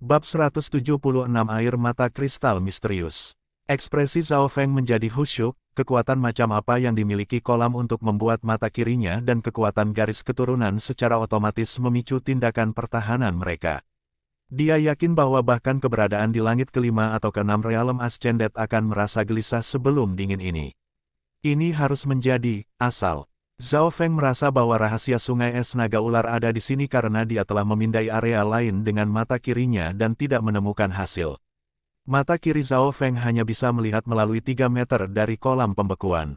Bab 176 Air Mata Kristal Misterius. Ekspresi Zhao Feng menjadi khusyuk, kekuatan macam apa yang dimiliki kolam untuk membuat mata kirinya dan kekuatan garis keturunan secara otomatis memicu tindakan pertahanan mereka. Dia yakin bahwa bahkan keberadaan di langit kelima atau keenam realm ascended akan merasa gelisah sebelum dingin ini. Ini harus menjadi asal. Zhao Feng merasa bahwa rahasia sungai es naga ular ada di sini karena dia telah memindai area lain dengan mata kirinya dan tidak menemukan hasil. Mata kiri Zhao Feng hanya bisa melihat melalui 3 meter dari kolam pembekuan.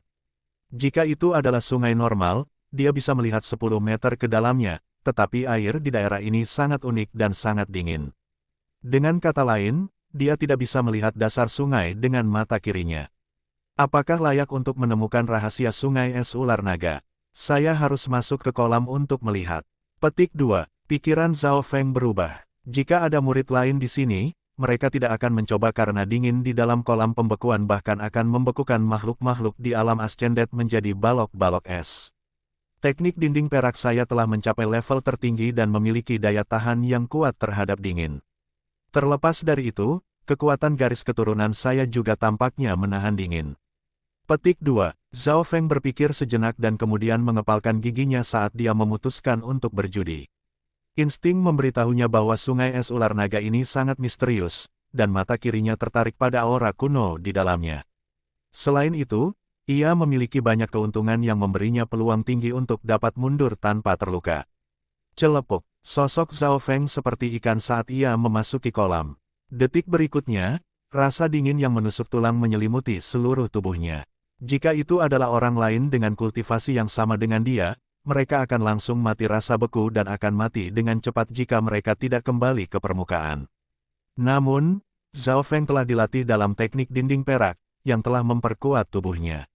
Jika itu adalah sungai normal, dia bisa melihat 10 meter ke dalamnya, tetapi air di daerah ini sangat unik dan sangat dingin. Dengan kata lain, dia tidak bisa melihat dasar sungai dengan mata kirinya. Apakah layak untuk menemukan rahasia sungai es ular naga? Saya harus masuk ke kolam untuk melihat. Petik 2. Pikiran Zhao Feng berubah. Jika ada murid lain di sini, mereka tidak akan mencoba karena dingin di dalam kolam pembekuan bahkan akan membekukan makhluk-makhluk di alam ascended menjadi balok-balok es. Teknik dinding perak saya telah mencapai level tertinggi dan memiliki daya tahan yang kuat terhadap dingin. Terlepas dari itu, kekuatan garis keturunan saya juga tampaknya menahan dingin. Petik 2. Zhao Feng berpikir sejenak dan kemudian mengepalkan giginya saat dia memutuskan untuk berjudi. Insting memberitahunya bahwa sungai es ular naga ini sangat misterius, dan mata kirinya tertarik pada aura kuno di dalamnya. Selain itu, ia memiliki banyak keuntungan yang memberinya peluang tinggi untuk dapat mundur tanpa terluka. Celepuk, sosok Zhao Feng seperti ikan saat ia memasuki kolam. Detik berikutnya, rasa dingin yang menusuk tulang menyelimuti seluruh tubuhnya. Jika itu adalah orang lain dengan kultivasi yang sama dengan dia, mereka akan langsung mati rasa beku dan akan mati dengan cepat jika mereka tidak kembali ke permukaan. Namun, Zhao Feng telah dilatih dalam teknik dinding perak, yang telah memperkuat tubuhnya.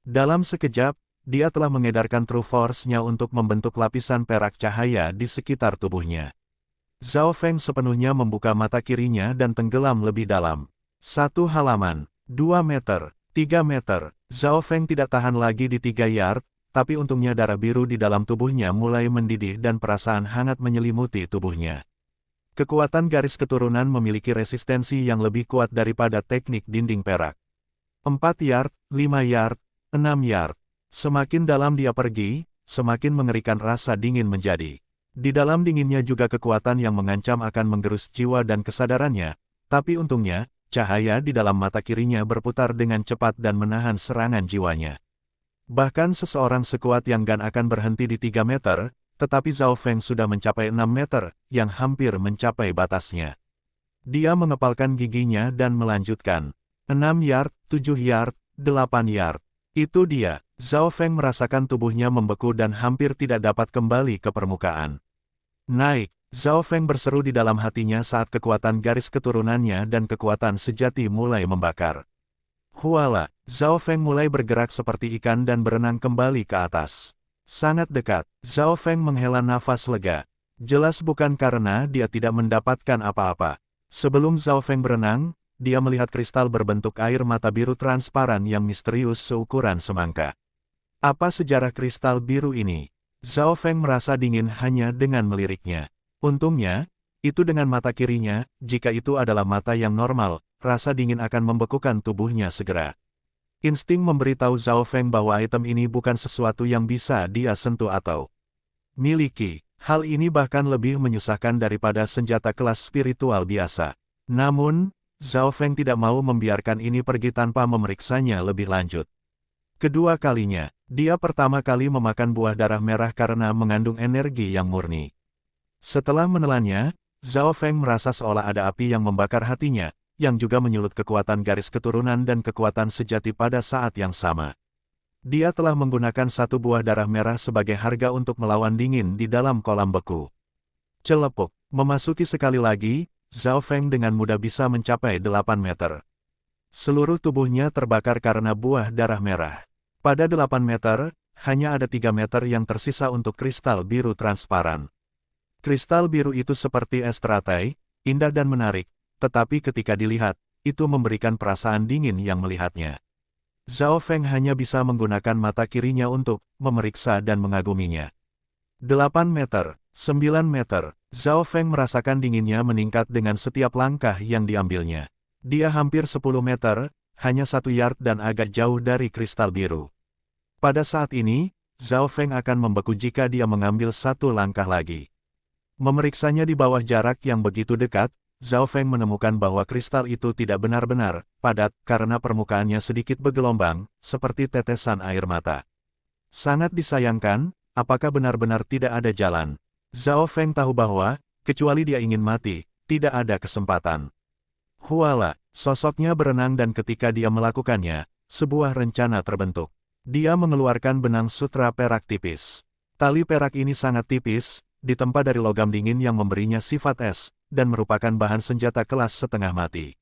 Dalam sekejap, dia telah mengedarkan True Force-nya untuk membentuk lapisan perak cahaya di sekitar tubuhnya. Zhao Feng sepenuhnya membuka mata kirinya dan tenggelam lebih dalam. 1 halaman, 2 meter, 3 meter. Zhao Feng tidak tahan lagi di 3 yard, tapi untungnya darah biru di dalam tubuhnya mulai mendidih dan perasaan hangat menyelimuti tubuhnya. Kekuatan garis keturunan memiliki resistensi yang lebih kuat daripada teknik dinding perak. 4 yard, 5 yard, 6 yard. Semakin dalam dia pergi, semakin mengerikan rasa dingin menjadi. Di dalam dinginnya juga kekuatan yang mengancam akan menggerus jiwa dan kesadarannya, tapi untungnya, cahaya di dalam mata kirinya berputar dengan cepat dan menahan serangan jiwanya. Bahkan seseorang sekuat yang Gan akan berhenti di 3 meter, tetapi Zhao Feng sudah mencapai 6 meter, yang hampir mencapai batasnya. Dia mengepalkan giginya dan melanjutkan. 6 yard, 7 yard, 8 yard. Itu dia. Zhao Feng merasakan tubuhnya membeku dan hampir tidak dapat kembali ke permukaan. Naik. Zhao Feng berseru di dalam hatinya saat kekuatan garis keturunannya dan kekuatan sejati mulai membakar. Huala, Zhao Feng mulai bergerak seperti ikan dan berenang kembali ke atas. Sangat dekat, Zhao Feng menghela nafas lega. Jelas bukan karena dia tidak mendapatkan apa-apa. Sebelum Zhao Feng berenang, dia melihat kristal berbentuk air mata biru transparan yang misterius seukuran semangka. Apa sejarah kristal biru ini? Zhao Feng merasa dingin hanya dengan meliriknya. Untungnya, itu dengan mata kirinya, jika itu adalah mata yang normal, rasa dingin akan membekukan tubuhnya segera. Insting memberitahu Zhao Feng bahwa item ini bukan sesuatu yang bisa dia sentuh atau miliki. Hal ini bahkan lebih menyusahkan daripada senjata kelas spiritual biasa. Namun, Zhao Feng tidak mau membiarkan ini pergi tanpa memeriksanya lebih lanjut. Kedua kalinya, dia pertama kali memakan buah darah merah karena mengandung energi yang murni. Setelah menelannya, Zhao Feng merasa seolah ada api yang membakar hatinya, yang juga menyulut kekuatan garis keturunan dan kekuatan sejati pada saat yang sama. Dia telah menggunakan 1 buah darah merah sebagai harga untuk melawan dingin di dalam kolam beku. Celepuk, memasuki sekali lagi, Zhao Feng dengan mudah bisa mencapai 8 meter. Seluruh tubuhnya terbakar karena buah darah merah. Pada 8 meter, hanya ada 3 meter yang tersisa untuk kristal biru transparan. Kristal biru itu seperti es teratai, indah dan menarik, tetapi ketika dilihat, itu memberikan perasaan dingin yang melihatnya. Zhao Feng hanya bisa menggunakan mata kirinya untuk memeriksa dan mengaguminya. 8 meter, 9 meter, Zhao Feng merasakan dinginnya meningkat dengan setiap langkah yang diambilnya. Dia hampir 10 meter, hanya 1 yard dan agak jauh dari kristal biru. Pada saat ini, Zhao Feng akan membeku jika dia mengambil 1 langkah lagi. Memeriksanya di bawah jarak yang begitu dekat, Zhao Feng menemukan bahwa kristal itu tidak benar-benar padat karena permukaannya sedikit bergelombang, seperti tetesan air mata. Sangat disayangkan, apakah benar-benar tidak ada jalan? Zhao Feng tahu bahwa, kecuali dia ingin mati, tidak ada kesempatan. Huala, sosoknya berenang dan ketika dia melakukannya, sebuah rencana terbentuk. Dia mengeluarkan benang sutra perak tipis. Tali perak ini sangat tipis, ditempa dari logam dingin yang memberinya sifat es, dan merupakan bahan senjata kelas setengah mati.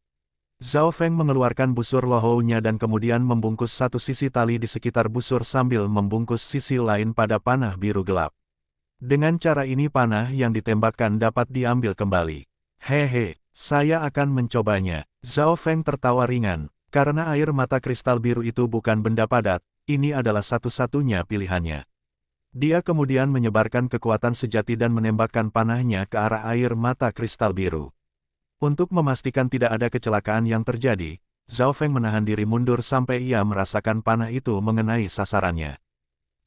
Zhao Feng mengeluarkan busur lohounya dan kemudian membungkus satu sisi tali di sekitar busur sambil membungkus sisi lain pada panah biru gelap. Dengan cara ini panah yang ditembakkan dapat diambil kembali. Hehe, saya akan mencobanya. Zhao Feng tertawa ringan, karena air mata kristal biru itu bukan benda padat, ini adalah satu-satunya pilihannya. Dia kemudian menyebarkan kekuatan sejati dan menembakkan panahnya ke arah air mata kristal biru. Untuk memastikan tidak ada kecelakaan yang terjadi, Zhao Feng menahan diri mundur sampai ia merasakan panah itu mengenai sasarannya.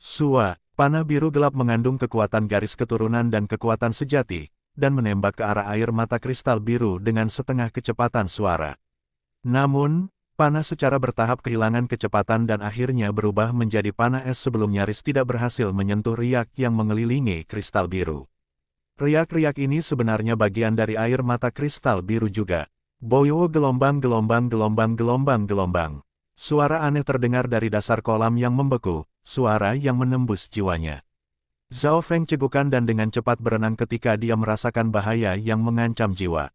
Sua, panah biru gelap mengandung kekuatan garis keturunan dan kekuatan sejati, dan menembak ke arah air mata kristal biru dengan setengah kecepatan suara. Namun, panah secara bertahap kehilangan kecepatan dan akhirnya berubah menjadi panah es sebelum nyaris tidak berhasil menyentuh riak yang mengelilingi kristal biru. Riak-riak ini sebenarnya bagian dari air mata kristal biru juga. Boyo gelombang. Suara aneh terdengar dari dasar kolam yang membeku, suara yang menembus jiwanya. Zhao Feng cegukan dan dengan cepat berenang ketika dia merasakan bahaya yang mengancam jiwa.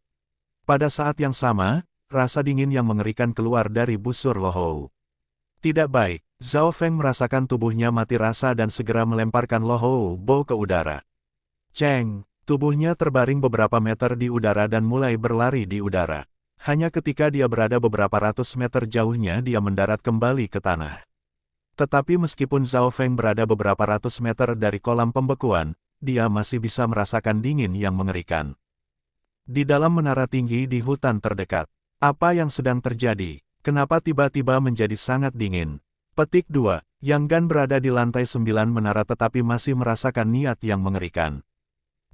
Pada saat yang sama, rasa dingin yang mengerikan keluar dari busur lohou. Tidak baik, Zhao Feng merasakan tubuhnya mati rasa dan segera melemparkan lohou bo ke udara. Ceng, tubuhnya terbaring beberapa meter di udara dan mulai berlari di udara. Hanya ketika dia berada beberapa ratus meter jauhnya dia mendarat kembali ke tanah. Tetapi meskipun Zhao Feng berada beberapa ratus meter dari kolam pembekuan, dia masih bisa merasakan dingin yang mengerikan. Di dalam menara tinggi di hutan terdekat. Apa yang sedang terjadi? Kenapa tiba-tiba menjadi sangat dingin? Petik 2. Yang Gan berada di lantai 9 menara tetapi masih merasakan niat yang mengerikan.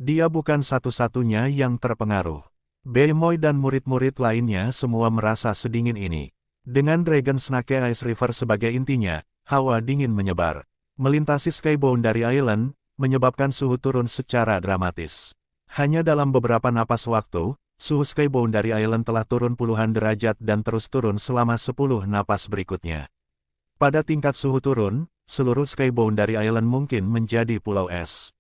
Dia bukan satu-satunya yang terpengaruh. Beimoy dan murid-murid lainnya semua merasa sedingin ini. Dengan Dragon Snake Ice River sebagai intinya, hawa dingin menyebar. Melintasi Skyboundary Island, menyebabkan suhu turun secara dramatis. Hanya dalam beberapa napas waktu, suhu Skyboundary Island telah turun puluhan derajat dan terus turun selama 10 napas berikutnya. Pada tingkat suhu turun, seluruh Skyboundary Island mungkin menjadi pulau es.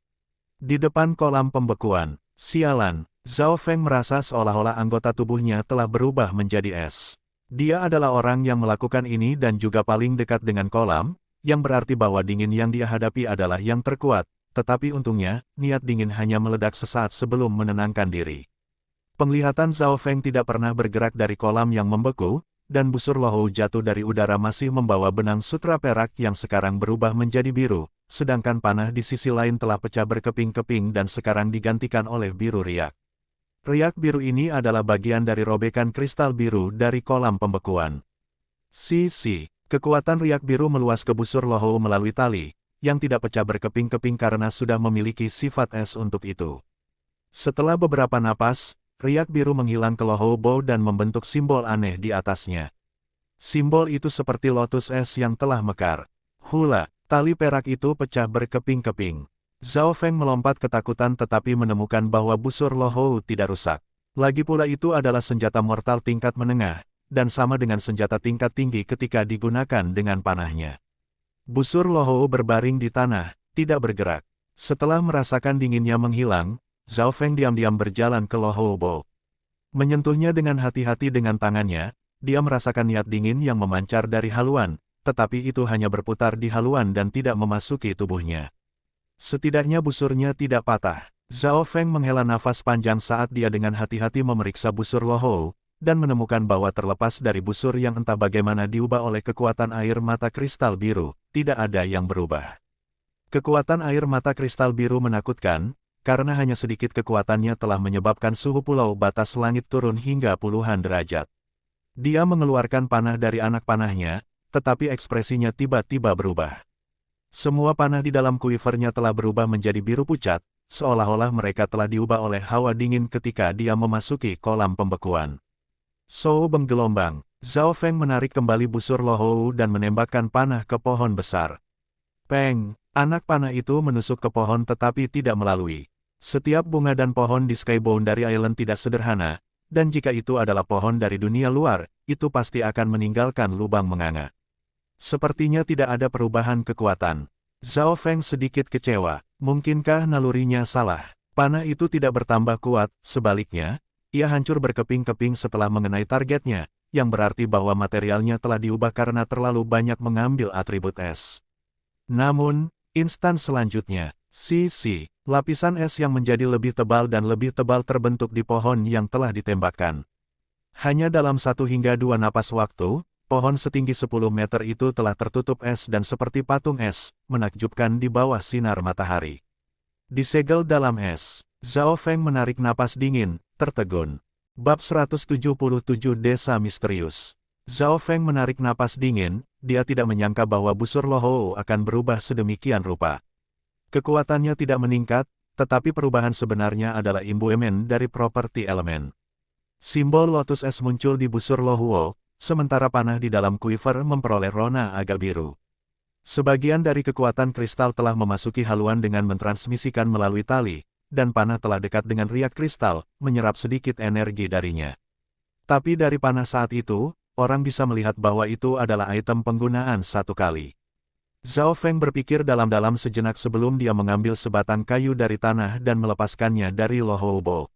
Di depan kolam pembekuan, sialan, Zhao Feng merasa seolah-olah anggota tubuhnya telah berubah menjadi es. Dia adalah orang yang melakukan ini dan juga paling dekat dengan kolam, yang berarti bahwa dingin yang dia hadapi adalah yang terkuat, tetapi untungnya, niat dingin hanya meledak sesaat sebelum menenangkan diri. Penglihatan Zhao Feng tidak pernah bergerak dari kolam yang membeku, dan busur lohou jatuh dari udara masih membawa benang sutra perak yang sekarang berubah menjadi biru, sedangkan panah di sisi lain telah pecah berkeping-keping dan sekarang digantikan oleh biru riak. Riak biru ini adalah bagian dari robekan kristal biru dari kolam pembekuan. Kekuatan riak biru meluas ke busur lohou melalui tali, yang tidak pecah berkeping-keping karena sudah memiliki sifat es untuk itu. Setelah beberapa napas, riak biru menghilang ke lohou bo dan membentuk simbol aneh di atasnya. Simbol itu seperti lotus es yang telah mekar. Hula, tali perak itu pecah berkeping-keping. Zhao Feng melompat ketakutan tetapi menemukan bahwa busur lohou tidak rusak. Lagi pula itu adalah senjata mortal tingkat menengah, dan sama dengan senjata tingkat tinggi ketika digunakan dengan panahnya. Busur lohou berbaring di tanah, tidak bergerak. Setelah merasakan dinginnya menghilang, Zhao Feng diam-diam berjalan ke lohou bo. Menyentuhnya dengan hati-hati dengan tangannya, dia merasakan niat dingin yang memancar dari haluan, tetapi itu hanya berputar di haluan dan tidak memasuki tubuhnya. Setidaknya busurnya tidak patah. Zhao Feng menghela nafas panjang saat dia dengan hati-hati memeriksa busur lohou, dan menemukan bahwa terlepas dari busur yang entah bagaimana diubah oleh kekuatan air mata kristal biru, tidak ada yang berubah. Kekuatan air mata kristal biru menakutkan, karena hanya sedikit kekuatannya telah menyebabkan suhu pulau batas langit turun hingga puluhan derajat. Dia mengeluarkan panah dari anak panahnya, tetapi ekspresinya tiba-tiba berubah. Semua panah di dalam quivernya telah berubah menjadi biru pucat, seolah-olah mereka telah diubah oleh hawa dingin ketika dia memasuki kolam pembekuan. Shou menggelombang. Zhao Feng menarik kembali busur Lohou dan menembakkan panah ke pohon besar. Peng! Anak panah itu menusuk ke pohon tetapi tidak melalui. Setiap bunga dan pohon di Sky Boundary Island tidak sederhana, dan jika itu adalah pohon dari dunia luar, itu pasti akan meninggalkan lubang menganga. Sepertinya tidak ada perubahan kekuatan. Zhao Feng sedikit kecewa. Mungkinkah nalurinya salah? Panah itu tidak bertambah kuat, sebaliknya, ia hancur berkeping-keping setelah mengenai targetnya, yang berarti bahwa materialnya telah diubah karena terlalu banyak mengambil atribut es. Namun, instan selanjutnya, lapisan es yang menjadi lebih tebal dan lebih tebal terbentuk di pohon yang telah ditembakkan. Hanya dalam 1 hingga 2 napas waktu, pohon setinggi 10 meter itu telah tertutup es dan seperti patung es, menakjubkan di bawah sinar matahari. Disegel dalam es, Zhao Feng menarik napas dingin, tertegun. Bab 177 Desa Misterius. Zhao Feng menarik napas dingin, dia tidak menyangka bahwa busur Lohou akan berubah sedemikian rupa. Kekuatannya tidak meningkat, tetapi perubahan sebenarnya adalah imbuemen dari properti elemen. Simbol lotus es muncul di busur Lohou, sementara panah di dalam quiver memperoleh rona agak biru. Sebagian dari kekuatan kristal telah memasuki haluan dengan mentransmisikan melalui tali, dan panah telah dekat dengan riak kristal, menyerap sedikit energi darinya. Tapi dari panah saat itu, orang bisa melihat bahwa itu adalah item penggunaan satu kali. Zhao Feng berpikir dalam-dalam sejenak sebelum dia mengambil sebatang kayu dari tanah dan melepaskannya dari Lohou Bo.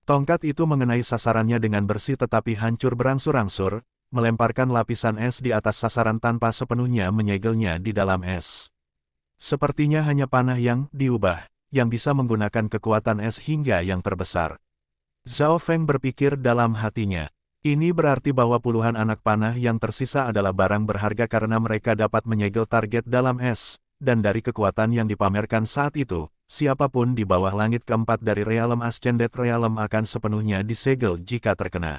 Tongkat itu mengenai sasarannya dengan bersih tetapi hancur berangsur-angsur, melemparkan lapisan es di atas sasaran tanpa sepenuhnya menyegelnya di dalam es. Sepertinya hanya panah yang diubah, yang bisa menggunakan kekuatan es hingga yang terbesar. Zhao Feng berpikir dalam hatinya. Ini berarti bahwa puluhan anak panah yang tersisa adalah barang berharga karena mereka dapat menyegel target dalam es, dan dari kekuatan yang dipamerkan saat itu, siapapun di bawah langit keempat dari Realm Ascended Realm akan sepenuhnya disegel jika terkena.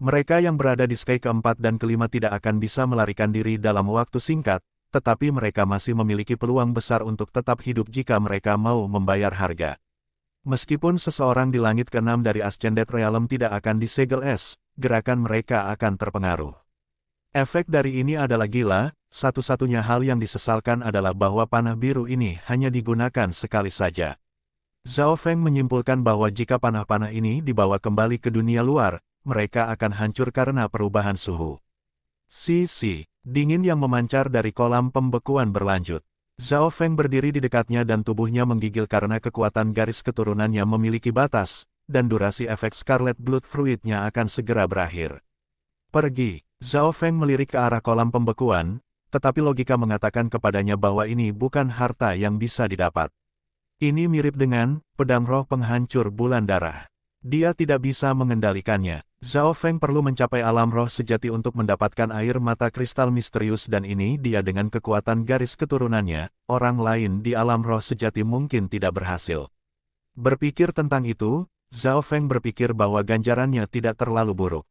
Mereka yang berada di Sky keempat dan kelima tidak akan bisa melarikan diri dalam waktu singkat, tetapi mereka masih memiliki peluang besar untuk tetap hidup jika mereka mau membayar harga. Meskipun seseorang di langit keenam dari Ascended Realm tidak akan disegel es, gerakan mereka akan terpengaruh. Efek dari ini adalah gila, satu-satunya hal yang disesalkan adalah bahwa panah biru ini hanya digunakan sekali saja. Zhao Feng menyimpulkan bahwa jika panah-panah ini dibawa kembali ke dunia luar, mereka akan hancur karena perubahan suhu. Dingin yang memancar dari kolam pembekuan berlanjut. Zhao Feng berdiri di dekatnya dan tubuhnya menggigil karena kekuatan garis keturunannya memiliki batas, dan durasi efek Scarlet Blood Fruit-nya akan segera berakhir. Pergi. Zhao Feng melirik ke arah kolam pembekuan, tetapi logika mengatakan kepadanya bahwa ini bukan harta yang bisa didapat. Ini mirip dengan pedang roh penghancur bulan darah. Dia tidak bisa mengendalikannya. Zhao Feng perlu mencapai alam roh sejati untuk mendapatkan air mata kristal misterius dan ini dia dengan kekuatan garis keturunannya, orang lain di alam roh sejati mungkin tidak berhasil. Berpikir tentang itu, Zhao Feng berpikir bahwa ganjarannya tidak terlalu buruk.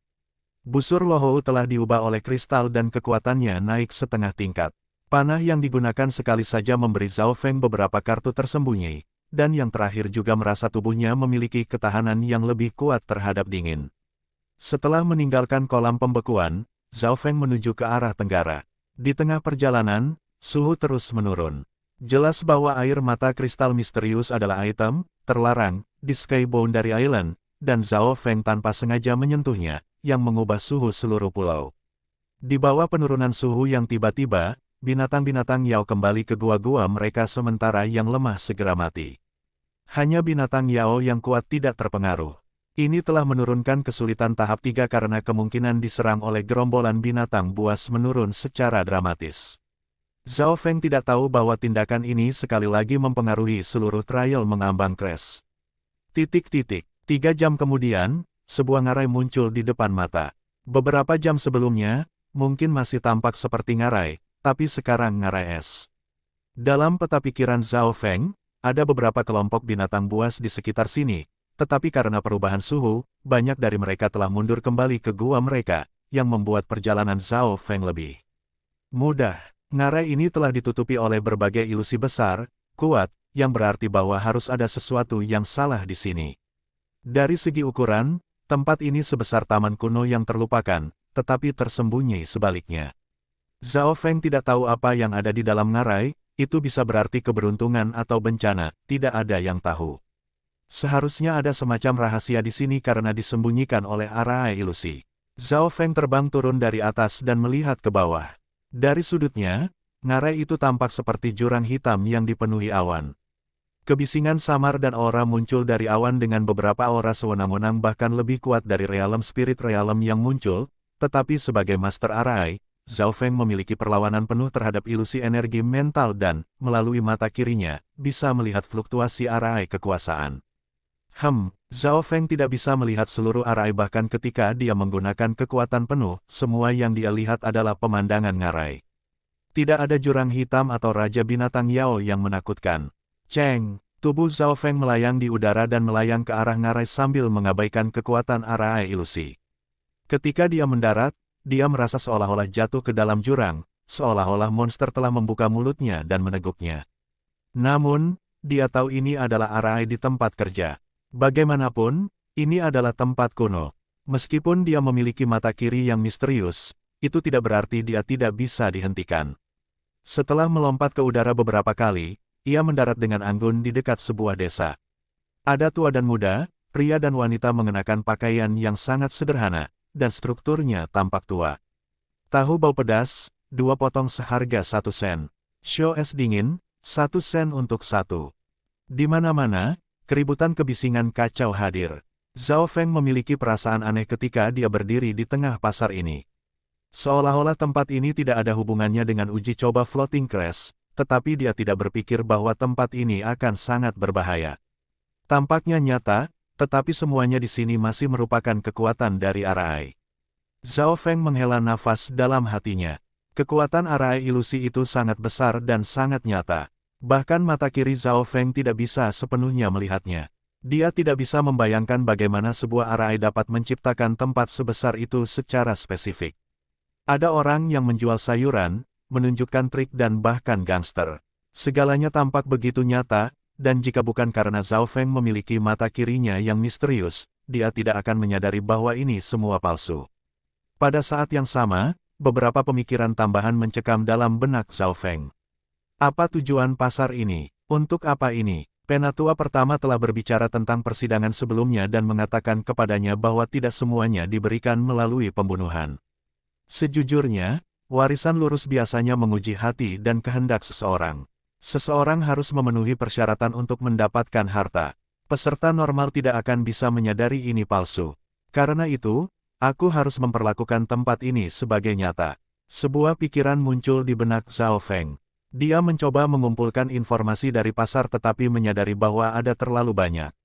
Busur Lohou telah diubah oleh kristal dan kekuatannya naik setengah tingkat. Panah yang digunakan sekali saja memberi Zhao Feng beberapa kartu tersembunyi, dan yang terakhir juga merasa tubuhnya memiliki ketahanan yang lebih kuat terhadap dingin. Setelah meninggalkan kolam pembekuan, Zhao Feng menuju ke arah tenggara. Di tengah perjalanan, suhu terus menurun. Jelas bahwa air mata kristal misterius adalah item terlarang di Sky Boundary Island, dan Zhao Feng tanpa sengaja menyentuhnya, yang mengubah suhu seluruh pulau. Di bawah penurunan suhu yang tiba-tiba, binatang-binatang Yao kembali ke gua-gua mereka sementara yang lemah segera mati. Hanya binatang Yao yang kuat tidak terpengaruh. Ini telah menurunkan kesulitan tahap 3 karena kemungkinan diserang oleh gerombolan binatang buas menurun secara dramatis. Zhao Feng tidak tahu bahwa tindakan ini sekali lagi mempengaruhi seluruh trial mengambang crash. 3 jam kemudian, sebuah ngarai muncul di depan mata. Beberapa jam sebelumnya, mungkin masih tampak seperti ngarai, tapi sekarang ngarai es. Dalam peta pikiran Zhao Feng, ada beberapa kelompok binatang buas di sekitar sini, tetapi karena perubahan suhu, banyak dari mereka telah mundur kembali ke gua mereka, yang membuat perjalanan Zhao Feng lebih mudah. Ngarai ini telah ditutupi oleh berbagai ilusi besar, kuat, yang berarti bahwa harus ada sesuatu yang salah di sini. Dari segi ukuran, tempat ini sebesar taman kuno yang terlupakan, tetapi tersembunyi sebaliknya. Zhao Feng tidak tahu apa yang ada di dalam ngarai, itu bisa berarti keberuntungan atau bencana, tidak ada yang tahu. Seharusnya ada semacam rahasia di sini karena disembunyikan oleh arai ilusi. Zhao Feng terbang turun dari atas dan melihat ke bawah. Dari sudutnya, ngarai itu tampak seperti jurang hitam yang dipenuhi awan. Kebisingan samar dan aura muncul dari awan dengan beberapa aura sewenang-wenang bahkan lebih kuat dari realem spirit realem yang muncul, tetapi sebagai master arai, Zhao Feng memiliki perlawanan penuh terhadap ilusi energi mental dan, melalui mata kirinya, bisa melihat fluktuasi arai kekuasaan. Zhao Feng tidak bisa melihat seluruh arai bahkan ketika dia menggunakan kekuatan penuh, semua yang dia lihat adalah pemandangan ngarai. Tidak ada jurang hitam atau raja binatang Yao yang menakutkan. Cheng, tubuh Zhao Feng melayang di udara dan melayang ke arah ngarai sambil mengabaikan kekuatan arai ilusi. Ketika dia mendarat, dia merasa seolah-olah jatuh ke dalam jurang, seolah-olah monster telah membuka mulutnya dan meneguknya. Namun, dia tahu ini adalah arai di tempat kerja. Bagaimanapun, ini adalah tempat kuno. Meskipun dia memiliki mata kiri yang misterius, itu tidak berarti dia tidak bisa dihentikan. Setelah melompat ke udara beberapa kali, ia mendarat dengan anggun di dekat sebuah desa. Ada tua dan muda, pria dan wanita mengenakan pakaian yang sangat sederhana, dan strukturnya tampak tua. Tahu bau pedas, 2 potong seharga 1 sen. Show es dingin, 1 sen untuk 1. Di mana-mana, keributan kebisingan kacau hadir. Zhao Feng memiliki perasaan aneh ketika dia berdiri di tengah pasar ini. Seolah-olah tempat ini tidak ada hubungannya dengan uji coba floating crash, tetapi dia tidak berpikir bahwa tempat ini akan sangat berbahaya. Tampaknya nyata, tetapi semuanya di sini masih merupakan kekuatan dari arai. Zhao Feng menghela nafas dalam hatinya. Kekuatan arai ilusi itu sangat besar dan sangat nyata. Bahkan mata kiri Zhao Feng tidak bisa sepenuhnya melihatnya. Dia tidak bisa membayangkan bagaimana sebuah arai dapat menciptakan tempat sebesar itu secara spesifik. Ada orang yang menjual sayuran, menunjukkan trik dan bahkan gangster. Segalanya tampak begitu nyata, dan jika bukan karena Zhao Feng memiliki mata kirinya yang misterius, dia tidak akan menyadari bahwa ini semua palsu. Pada saat yang sama, beberapa pemikiran tambahan mencekam dalam benak Zhao Feng. Apa tujuan pasar ini? Untuk apa ini? Penatua pertama telah berbicara tentang persidangan sebelumnya dan mengatakan kepadanya bahwa tidak semuanya diberikan melalui pembunuhan. Sejujurnya, warisan lurus biasanya menguji hati dan kehendak seseorang. Seseorang harus memenuhi persyaratan untuk mendapatkan harta. Peserta normal tidak akan bisa menyadari ini palsu. Karena itu, aku harus memperlakukan tempat ini sebagai nyata. Sebuah pikiran muncul di benak Zhao Feng. Dia mencoba mengumpulkan informasi dari pasar tetapi menyadari bahwa ada terlalu banyak.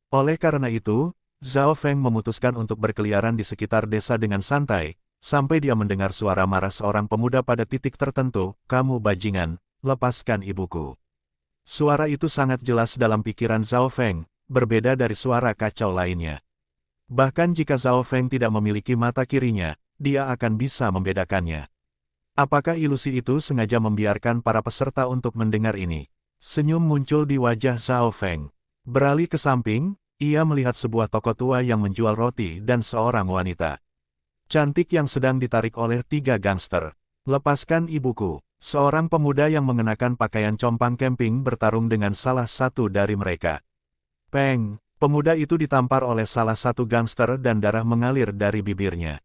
Oleh karena itu, Zhao Feng memutuskan untuk berkeliaran di sekitar desa dengan santai, sampai dia mendengar suara marah seorang pemuda pada titik tertentu, "Kamu bajingan, lepaskan ibuku." Suara itu sangat jelas dalam pikiran Zhao Feng, berbeda dari suara kacau lainnya. Bahkan jika Zhao Feng tidak memiliki mata kirinya, dia akan bisa membedakannya. Apakah ilusi itu sengaja membiarkan para peserta untuk mendengar ini? Senyum muncul di wajah Zhao Feng. Beralih ke samping, ia melihat sebuah toko tua yang menjual roti dan seorang wanita cantik yang sedang ditarik oleh 3 gangster. "Lepaskan ibuku." Seorang pemuda yang mengenakan pakaian compang camping bertarung dengan salah satu dari mereka. Peng, pemuda itu ditampar oleh salah satu gangster dan darah mengalir dari bibirnya.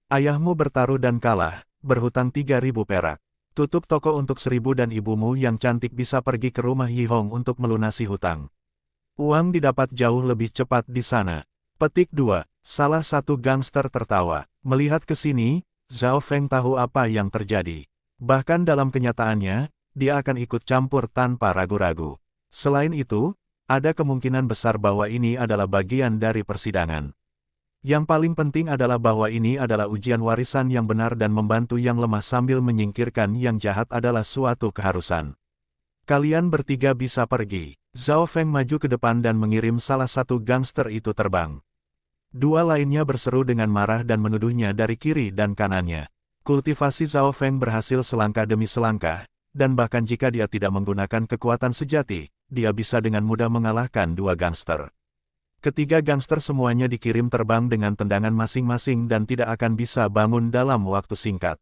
Ayahmu bertaruh dan kalah. Berhutang 3.000 perak. Tutup toko untuk 1.000 dan ibumu yang cantik bisa pergi ke rumah Yihong untuk melunasi hutang. Uang didapat jauh lebih cepat di sana. Petik 2. Salah satu gangster tertawa. Melihat ke sini, Zhao Feng tahu apa yang terjadi. Bahkan dalam kenyataannya, dia akan ikut campur tanpa ragu-ragu. Selain itu, ada kemungkinan besar bahwa ini adalah bagian dari persidangan. Yang paling penting adalah bahwa ini adalah ujian warisan yang benar dan membantu yang lemah sambil menyingkirkan yang jahat adalah suatu keharusan. Kalian bertiga bisa pergi. Zhao Feng maju ke depan dan mengirim salah satu gangster itu terbang. Dua lainnya berseru dengan marah dan menuduhnya dari kiri dan kanannya. Kultivasi Zhao Feng berhasil selangkah demi selangkah, dan bahkan jika dia tidak menggunakan kekuatan sejati, dia bisa dengan mudah mengalahkan dua gangster. Ketiga gangster semuanya dikirim terbang dengan tendangan masing-masing dan tidak akan bisa bangun dalam waktu singkat.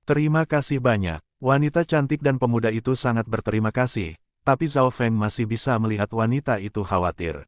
Terima kasih banyak. Wanita cantik dan pemuda itu sangat berterima kasih, tapi Zhao Feng masih bisa melihat wanita itu khawatir.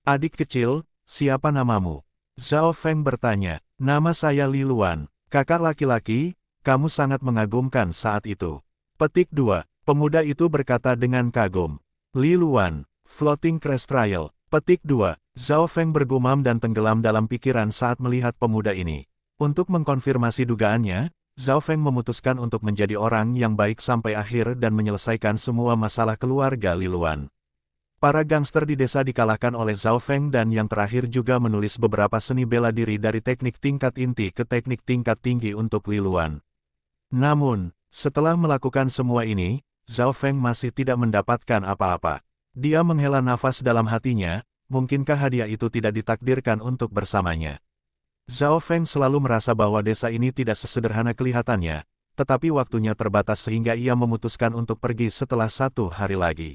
Adik kecil, siapa namamu? Zhao Feng bertanya. Nama saya Li Luan, kakak laki-laki, kamu sangat mengagumkan saat itu. Petik 2. Pemuda itu berkata dengan kagum. Li Luan, Floating Crest Trial. Petik 2. Zhao Feng bergumam dan tenggelam dalam pikiran saat melihat pemuda ini. Untuk mengkonfirmasi dugaannya, Zhao Feng memutuskan untuk menjadi orang yang baik sampai akhir dan menyelesaikan semua masalah keluarga Li Luan. Para gangster di desa dikalahkan oleh Zhao Feng dan yang terakhir juga menulis beberapa seni bela diri dari teknik tingkat inti ke teknik tingkat tinggi untuk Li Luan. Namun, setelah melakukan semua ini, Zhao Feng masih tidak mendapatkan apa-apa. Dia menghela nafas dalam hatinya, mungkinkah hadiah itu tidak ditakdirkan untuk bersamanya. Zhao Feng selalu merasa bahwa desa ini tidak sesederhana kelihatannya, tetapi waktunya terbatas sehingga ia memutuskan untuk pergi setelah 1 hari lagi.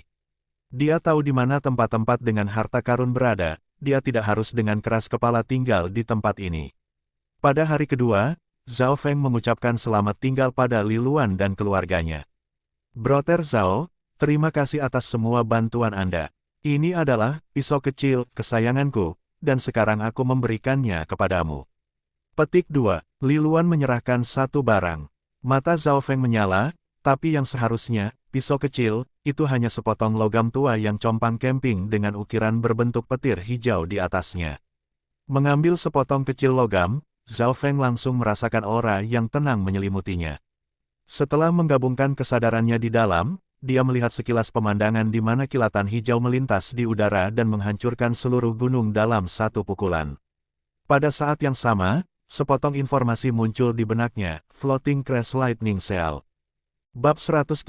Dia tahu di mana tempat-tempat dengan harta karun berada, dia tidak harus dengan keras kepala tinggal di tempat ini. Pada hari kedua, Zhao Feng mengucapkan selamat tinggal pada Li Luan dan keluarganya. Brother Zhao, terima kasih atas semua bantuan Anda. Ini adalah pisau kecil kesayanganku, dan sekarang aku memberikannya kepadamu. Petik 2. Li Luan menyerahkan satu barang. Mata Zhao Feng menyala, tapi yang seharusnya, pisau kecil, itu hanya sepotong logam tua yang compang camping dengan ukiran berbentuk petir hijau di atasnya. Mengambil sepotong kecil logam, Zhao Feng langsung merasakan aura yang tenang menyelimutinya. Setelah menggabungkan kesadarannya di dalam, dia melihat sekilas pemandangan di mana kilatan hijau melintas di udara dan menghancurkan seluruh gunung dalam satu pukulan. Pada saat yang sama, sepotong informasi muncul di benaknya, Floating Crest Lightning Cell. Bab 178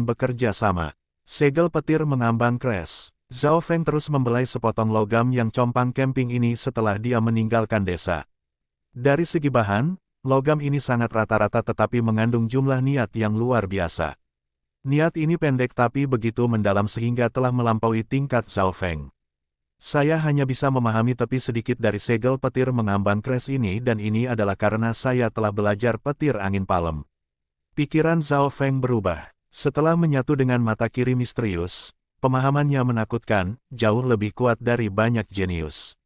bekerja sama. Segel petir mengambang Crest. Zhao Feng terus membelai sepotong logam yang compang camping ini setelah dia meninggalkan desa. Dari segi bahan, logam ini sangat rata-rata tetapi mengandung jumlah niat yang luar biasa. Niat ini pendek tapi begitu mendalam sehingga telah melampaui tingkat Zhao Feng. Saya hanya bisa memahami tepi sedikit dari segel petir mengambang Crest ini dan ini adalah karena saya telah belajar petir angin palem. Pikiran Zhao Feng berubah. Setelah menyatu dengan mata kiri misterius, pemahamannya menakutkan, jauh lebih kuat dari banyak jenius.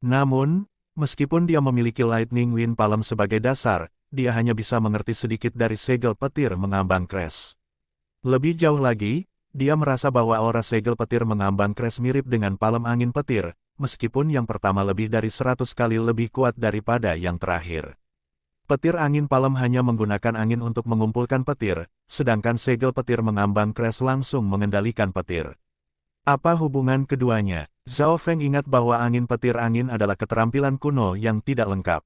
Namun, meskipun dia memiliki Lightning Wind Palem sebagai dasar, dia hanya bisa mengerti sedikit dari segel petir mengambang Crest. Lebih jauh lagi, dia merasa bahwa aura segel petir mengambang Crest mirip dengan palem angin petir, meskipun yang pertama lebih dari 100 kali lebih kuat daripada yang terakhir. Petir angin palem hanya menggunakan angin untuk mengumpulkan petir, sedangkan segel petir mengambang Crest langsung mengendalikan petir. Apa hubungan keduanya? Zhao Feng ingat bahwa angin petir angin adalah keterampilan kuno yang tidak lengkap.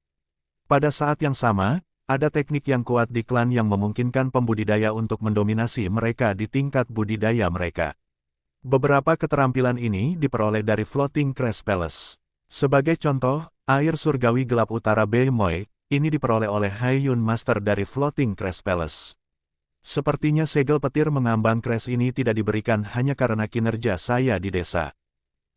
Pada saat yang sama, ada teknik yang kuat di klan yang memungkinkan pembudidaya untuk mendominasi mereka di tingkat budidaya mereka. Beberapa keterampilan ini diperoleh dari Floating Crest Palace. Sebagai contoh, air surgawi gelap utara Beimoy, ini diperoleh oleh Haiyun Master dari Floating Crest Palace. Sepertinya segel petir mengambang Crest ini tidak diberikan hanya karena kinerja saya di desa.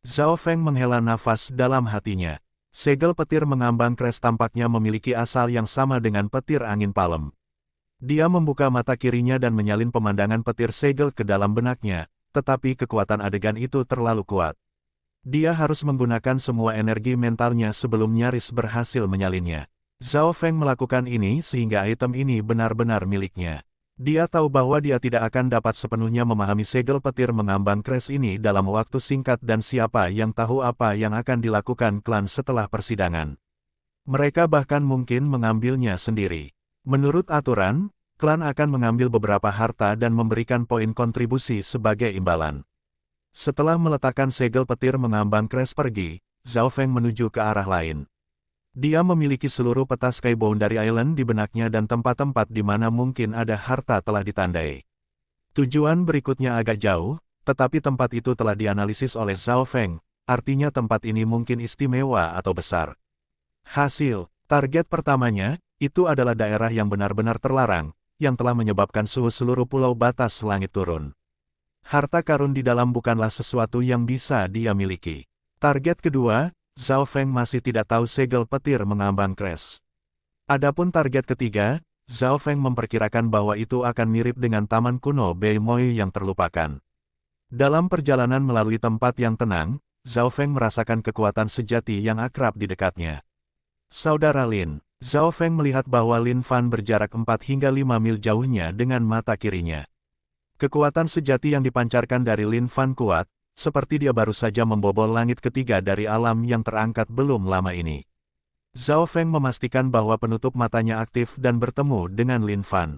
Zhao Feng menghela nafas dalam hatinya. Segel petir mengambang Crest tampaknya memiliki asal yang sama dengan petir angin palem. Dia membuka mata kirinya dan menyalin pemandangan petir segel ke dalam benaknya, tetapi kekuatan adegan itu terlalu kuat. Dia harus menggunakan semua energi mentalnya sebelum nyaris berhasil menyalinnya. Zhao Feng melakukan ini sehingga item ini benar-benar miliknya. Dia tahu bahwa dia tidak akan dapat sepenuhnya memahami segel petir mengambang Crest ini dalam waktu singkat dan siapa yang tahu apa yang akan dilakukan klan setelah persidangan. Mereka bahkan mungkin mengambilnya sendiri. Menurut aturan, klan akan mengambil beberapa harta dan memberikan poin kontribusi sebagai imbalan. Setelah meletakkan segel petir mengambang Crest pergi, Zhao Feng menuju ke arah lain. Dia memiliki seluruh peta Skyboundary Island di benaknya dan tempat-tempat di mana mungkin ada harta telah ditandai. Tujuan berikutnya agak jauh, tetapi tempat itu telah dianalisis oleh Zhao Feng, artinya tempat ini mungkin istimewa atau besar. Hasil, target pertamanya, itu adalah daerah yang benar-benar terlarang, yang telah menyebabkan suhu seluruh pulau batas langit turun. Harta karun di dalam bukanlah sesuatu yang bisa dia miliki. Target kedua, Zhao Feng masih tidak tahu segel petir mengambang crash. Adapun target ketiga, Zhao Feng memperkirakan bahwa itu akan mirip dengan taman kuno Bei Moi yang terlupakan. Dalam perjalanan melalui tempat yang tenang, Zhao Feng merasakan kekuatan sejati yang akrab di dekatnya. Saudara Lin, Zhao Feng melihat bahwa Lin Fan berjarak 4 hingga 5 mil jauhnya dengan mata kirinya. Kekuatan sejati yang dipancarkan dari Lin Fan kuat, seperti dia baru saja membobol langit ketiga dari alam yang terangkat belum lama ini. Zhao Feng memastikan bahwa penutup matanya aktif dan bertemu dengan Lin Fan.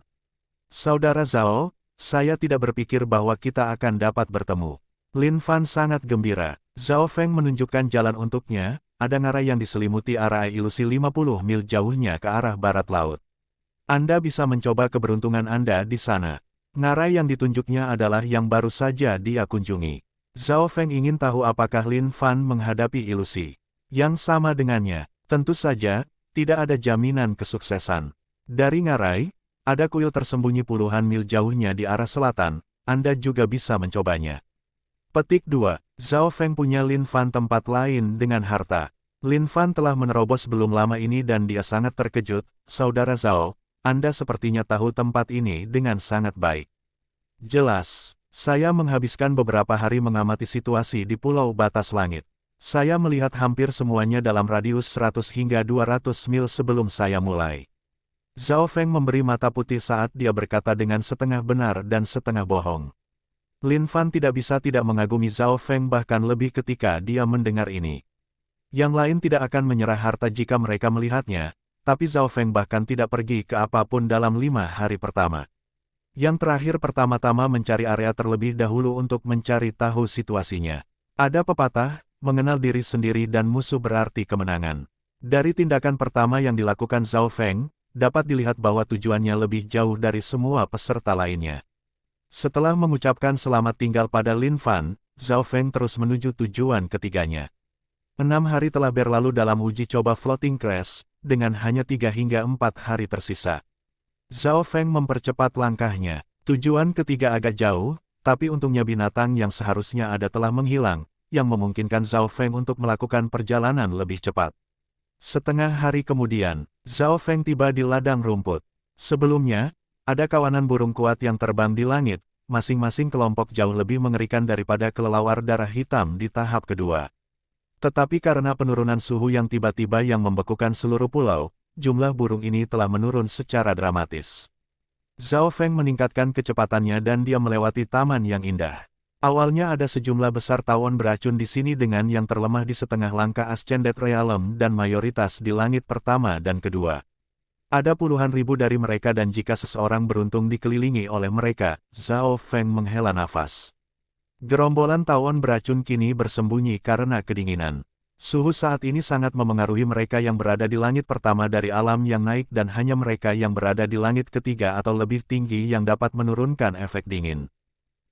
Saudara Zhao, saya tidak berpikir bahwa kita akan dapat bertemu. Lin Fan sangat gembira. Zhao Feng menunjukkan jalan untuknya, ada ngarai yang diselimuti area ilusi 50 mil jauhnya ke arah barat laut. Anda bisa mencoba keberuntungan Anda di sana. Ngarai yang ditunjuknya adalah yang baru saja dia kunjungi. Zhao Feng ingin tahu apakah Lin Fan menghadapi ilusi yang sama dengannya. Tentu saja, tidak ada jaminan kesuksesan. Dari ngarai, ada kuil tersembunyi puluhan mil jauhnya di arah selatan, Anda juga bisa mencobanya. Petik 2. Zhao Feng punya Lin Fan tempat lain dengan harta. Lin Fan telah menerobos belum lama ini dan dia sangat terkejut. Saudara Zhao, Anda sepertinya tahu tempat ini dengan sangat baik. Jelas, saya menghabiskan beberapa hari mengamati situasi di Pulau Batas Langit. Saya melihat hampir semuanya dalam radius 100 hingga 200 mil sebelum saya mulai. Zhao Feng memberi mata putih saat dia berkata dengan setengah benar dan setengah bohong. Lin Fan tidak bisa tidak mengagumi Zhao Feng bahkan lebih ketika dia mendengar ini. Yang lain tidak akan menyerah harta jika mereka melihatnya, tapi Zhao Feng bahkan tidak pergi ke apapun dalam 5 hari pertama. Yang terakhir pertama-tama mencari area terlebih dahulu untuk mencari tahu situasinya. Ada pepatah, mengenal diri sendiri dan musuh berarti kemenangan. Dari tindakan pertama yang dilakukan Zhao Feng, dapat dilihat bahwa tujuannya lebih jauh dari semua peserta lainnya. Setelah mengucapkan selamat tinggal pada Lin Fan, Zhao Feng terus menuju tujuan ketiganya. 6 hari telah berlalu dalam uji coba floating crash, dengan hanya 3 hingga 4 hari tersisa. Zhao Feng mempercepat langkahnya. Tujuan ketiga agak jauh, tapi untungnya binatang yang seharusnya ada telah menghilang, yang memungkinkan Zhao Feng untuk melakukan perjalanan lebih cepat. Setengah hari kemudian, Zhao Feng tiba di ladang rumput. Sebelumnya, ada kawanan burung kuat yang terbang di langit, masing-masing kelompok jauh lebih mengerikan daripada kelelawar darah hitam di tahap kedua. Tetapi karena penurunan suhu yang tiba-tiba yang membekukan seluruh pulau, jumlah burung ini telah menurun secara dramatis. Zhao Feng meningkatkan kecepatannya dan dia melewati taman yang indah. Awalnya ada sejumlah besar tawon beracun di sini dengan yang terlemah di setengah langkah Ascended Realm dan mayoritas di langit pertama dan kedua. Ada puluhan ribu dari mereka dan jika seseorang beruntung dikelilingi oleh mereka, Zhao Feng menghela nafas. Gerombolan tawon beracun kini bersembunyi karena kedinginan. Suhu saat ini sangat memengaruhi mereka yang berada di langit pertama dari alam yang naik dan hanya mereka yang berada di langit ketiga atau lebih tinggi yang dapat menurunkan efek dingin.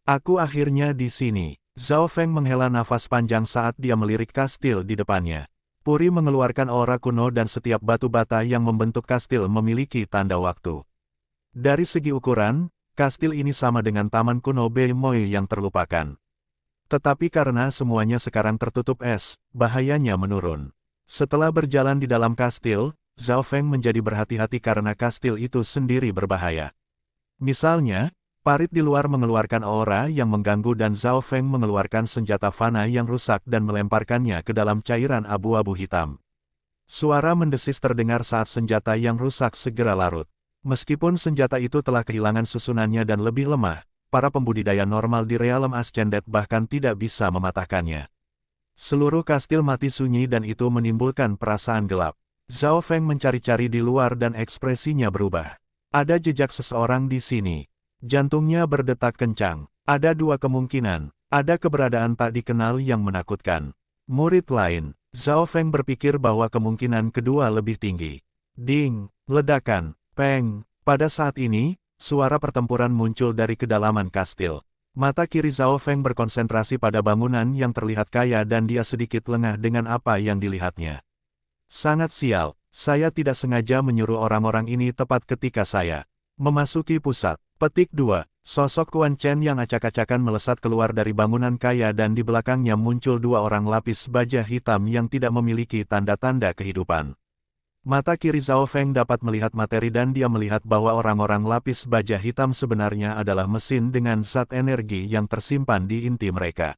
Aku akhirnya di sini. Zhao Feng menghela nafas panjang saat dia melirik kastil di depannya. Puri mengeluarkan aura kuno dan setiap batu bata yang membentuk kastil memiliki tanda waktu. Dari segi ukuran, kastil ini sama dengan taman kuno Bei Moi yang terlupakan. Tetapi karena semuanya sekarang tertutup es, bahayanya menurun. Setelah berjalan di dalam kastil, Zhao Feng menjadi berhati-hati karena kastil itu sendiri berbahaya. Misalnya, parit di luar mengeluarkan aura yang mengganggu dan Zhao Feng mengeluarkan senjata fana yang rusak dan melemparkannya ke dalam cairan abu-abu hitam. Suara mendesis terdengar saat senjata yang rusak segera larut. Meskipun senjata itu telah kehilangan susunannya dan lebih lemah, para pembudidaya normal di Realm Ascended bahkan tidak bisa mematahkannya. Seluruh kastil mati sunyi dan itu menimbulkan perasaan gelap. Zhao Feng mencari-cari di luar dan ekspresinya berubah. Ada jejak seseorang di sini. Jantungnya berdetak kencang. Ada dua kemungkinan. Ada keberadaan tak dikenal yang menakutkan. Murid lain. Zhao Feng berpikir bahwa kemungkinan kedua lebih tinggi. Ding, ledakan, peng. Pada saat ini, Suara pertempuran muncul dari kedalaman kastil. Mata kiri Zhao Feng berkonsentrasi pada bangunan yang terlihat kaya dan dia sedikit lengah dengan apa yang dilihatnya. Sangat sial, saya tidak sengaja menyuruh orang-orang ini tepat ketika saya memasuki pusat. Petik 2. Sosok Quan Chen yang acak-acakan melesat keluar dari bangunan kaya dan di belakangnya muncul dua orang lapis baja hitam yang tidak memiliki tanda-tanda kehidupan. Mata kiri Zhao Feng dapat melihat materi dan dia melihat bahwa orang-orang lapis baja hitam sebenarnya adalah mesin dengan zat energi yang tersimpan di inti mereka.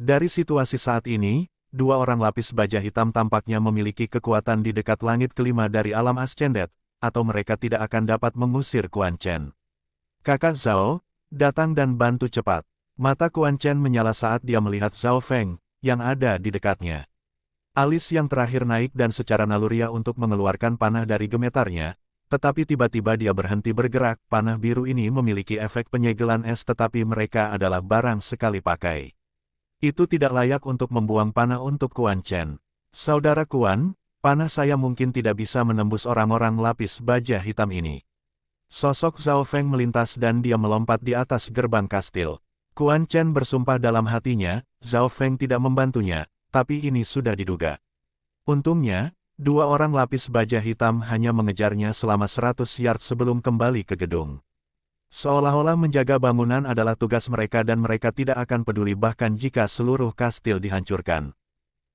Dari situasi saat ini, dua orang lapis baja hitam tampaknya memiliki kekuatan di dekat langit kelima dari alam ascendet, atau mereka tidak akan dapat mengusir Quan Chen. Kakak Zhao, datang dan bantu cepat. Mata Quan Chen menyala saat dia melihat Zhao Feng, yang ada di dekatnya. Alis yang terakhir naik dan secara naluriah untuk mengeluarkan panah dari gemetarnya, tetapi tiba-tiba dia berhenti bergerak. Panah biru ini memiliki efek penyegelan es tetapi mereka adalah barang sekali pakai. Itu tidak layak untuk membuang panah untuk Quan Chen. Saudara Quan, panah saya mungkin tidak bisa menembus orang-orang lapis baja hitam ini. Sosok Zhao Feng melintas dan dia melompat di atas gerbang kastil. Quan Chen bersumpah dalam hatinya, Zhao Feng tidak membantunya. Tapi ini sudah diduga. Untungnya, dua orang lapis baja hitam hanya mengejarnya selama 100 yard sebelum kembali ke gedung. Seolah-olah menjaga bangunan adalah tugas mereka dan mereka tidak akan peduli bahkan jika seluruh kastil dihancurkan.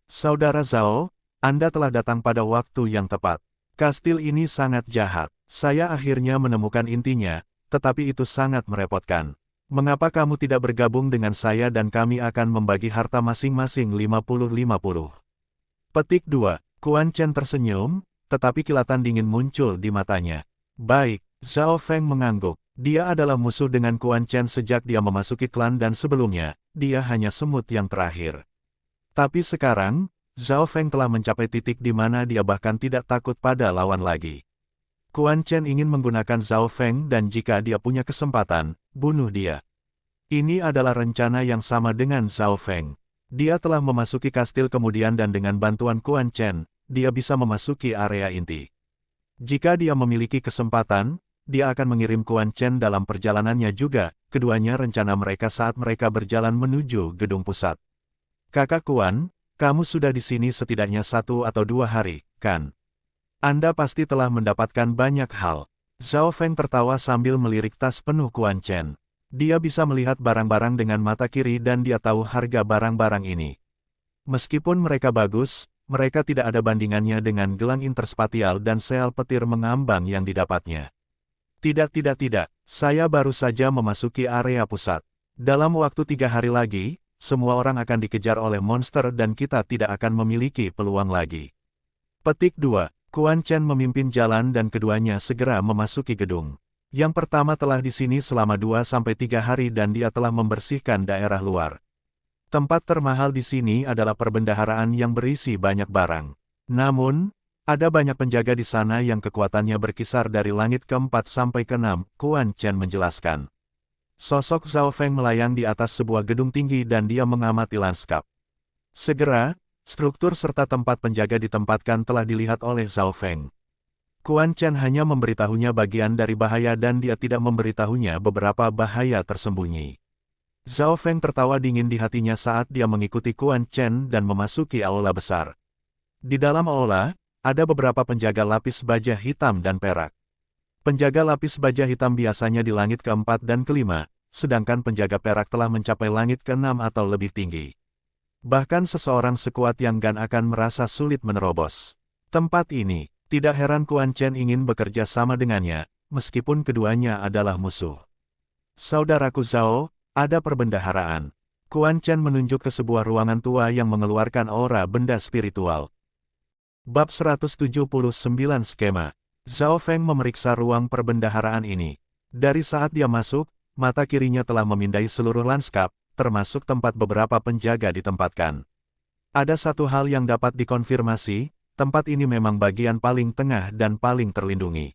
Saudara Zhao, Anda telah datang pada waktu yang tepat. Kastil ini sangat jahat. Saya akhirnya menemukan intinya, tetapi itu sangat merepotkan. Mengapa kamu tidak bergabung dengan saya dan kami akan membagi harta masing-masing 50-50? Petik 2. Quan Chen tersenyum, tetapi kilatan dingin muncul di matanya. Baik, Zhao Feng mengangguk. Dia adalah musuh dengan Quan Chen sejak dia memasuki klan dan sebelumnya, dia hanya semut yang terakhir. Tapi sekarang, Zhao Feng telah mencapai titik di mana dia bahkan tidak takut pada lawan lagi. Quan Chen ingin menggunakan Zhao Feng dan jika dia punya kesempatan, bunuh dia. Ini adalah rencana yang sama dengan Zhao Feng. Dia telah memasuki kastil kemudian dan dengan bantuan Quan Chen, dia bisa memasuki area inti. Jika dia memiliki kesempatan, dia akan mengirim Quan Chen dalam perjalanannya juga, keduanya rencana mereka saat mereka berjalan menuju gedung pusat. Kakak Quan, kamu sudah di sini setidaknya 1 atau 2 hari, kan? Anda pasti telah mendapatkan banyak hal. Zhao Feng tertawa sambil melirik tas penuh Quan Chen. Dia bisa melihat barang-barang dengan mata kiri dan dia tahu harga barang-barang ini. Meskipun mereka bagus, mereka tidak ada bandingannya dengan gelang interspatial dan sel petir mengambang yang didapatnya. Tidak, saya baru saja memasuki area pusat. Dalam waktu 3 hari lagi, semua orang akan dikejar oleh monster dan kita tidak akan memiliki peluang lagi. Petik 2. Quan Chen memimpin jalan dan keduanya segera memasuki gedung. Yang pertama telah di sini selama 2-3 hari dan dia telah membersihkan daerah luar. Tempat termahal di sini adalah perbendaharaan yang berisi banyak barang. Namun, ada banyak penjaga di sana yang kekuatannya berkisar dari langit ke-4 sampai ke-6, Quan Chen menjelaskan. Sosok Zhao Feng melayang di atas sebuah gedung tinggi dan dia mengamati lanskap. Segera, struktur serta tempat penjaga ditempatkan telah dilihat oleh Zhao Feng. Quan Chen hanya memberitahunya bagian dari bahaya dan dia tidak memberitahunya beberapa bahaya tersembunyi. Zhao Feng tertawa dingin di hatinya saat dia mengikuti Quan Chen dan memasuki aula besar. Di dalam aula, ada beberapa penjaga lapis baja hitam dan perak. Penjaga lapis baja hitam biasanya di langit ke-4 dan ke-5, sedangkan penjaga perak telah mencapai langit ke-6 atau lebih tinggi. Bahkan seseorang sekuat Yang Gan akan merasa sulit menerobos tempat ini. Tidak heran Quan Chen ingin bekerja sama dengannya, meskipun keduanya adalah musuh. Saudaraku Zhao, ada perbendaharaan. Quan Chen menunjuk ke sebuah ruangan tua yang mengeluarkan aura benda spiritual. Bab 179 Skema. Zhao Feng memeriksa ruang perbendaharaan ini. Dari saat dia masuk, mata kirinya telah memindai seluruh lanskap, termasuk tempat beberapa penjaga ditempatkan. Ada satu hal yang dapat dikonfirmasi, tempat ini memang bagian paling tengah dan paling terlindungi.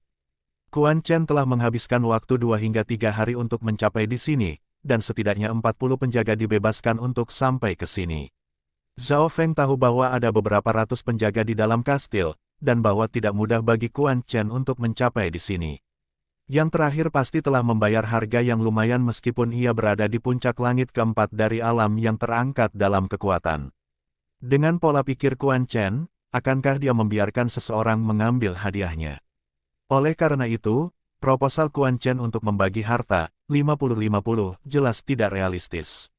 Quan Chen telah menghabiskan waktu 2 hingga 3 hari untuk mencapai di sini, dan setidaknya 40 penjaga dibebaskan untuk sampai ke sini. Zhao Feng tahu bahwa ada beberapa ratus penjaga di dalam kastil, dan bahwa tidak mudah bagi Quan Chen untuk mencapai di sini. Yang terakhir pasti telah membayar harga yang lumayan meskipun ia berada di puncak langit keempat dari alam yang terangkat dalam kekuatan. Dengan pola pikir Quan Chen, akankah dia membiarkan seseorang mengambil hadiahnya? Oleh karena itu, proposal Quan Chen untuk membagi harta, 50-50, jelas tidak realistis.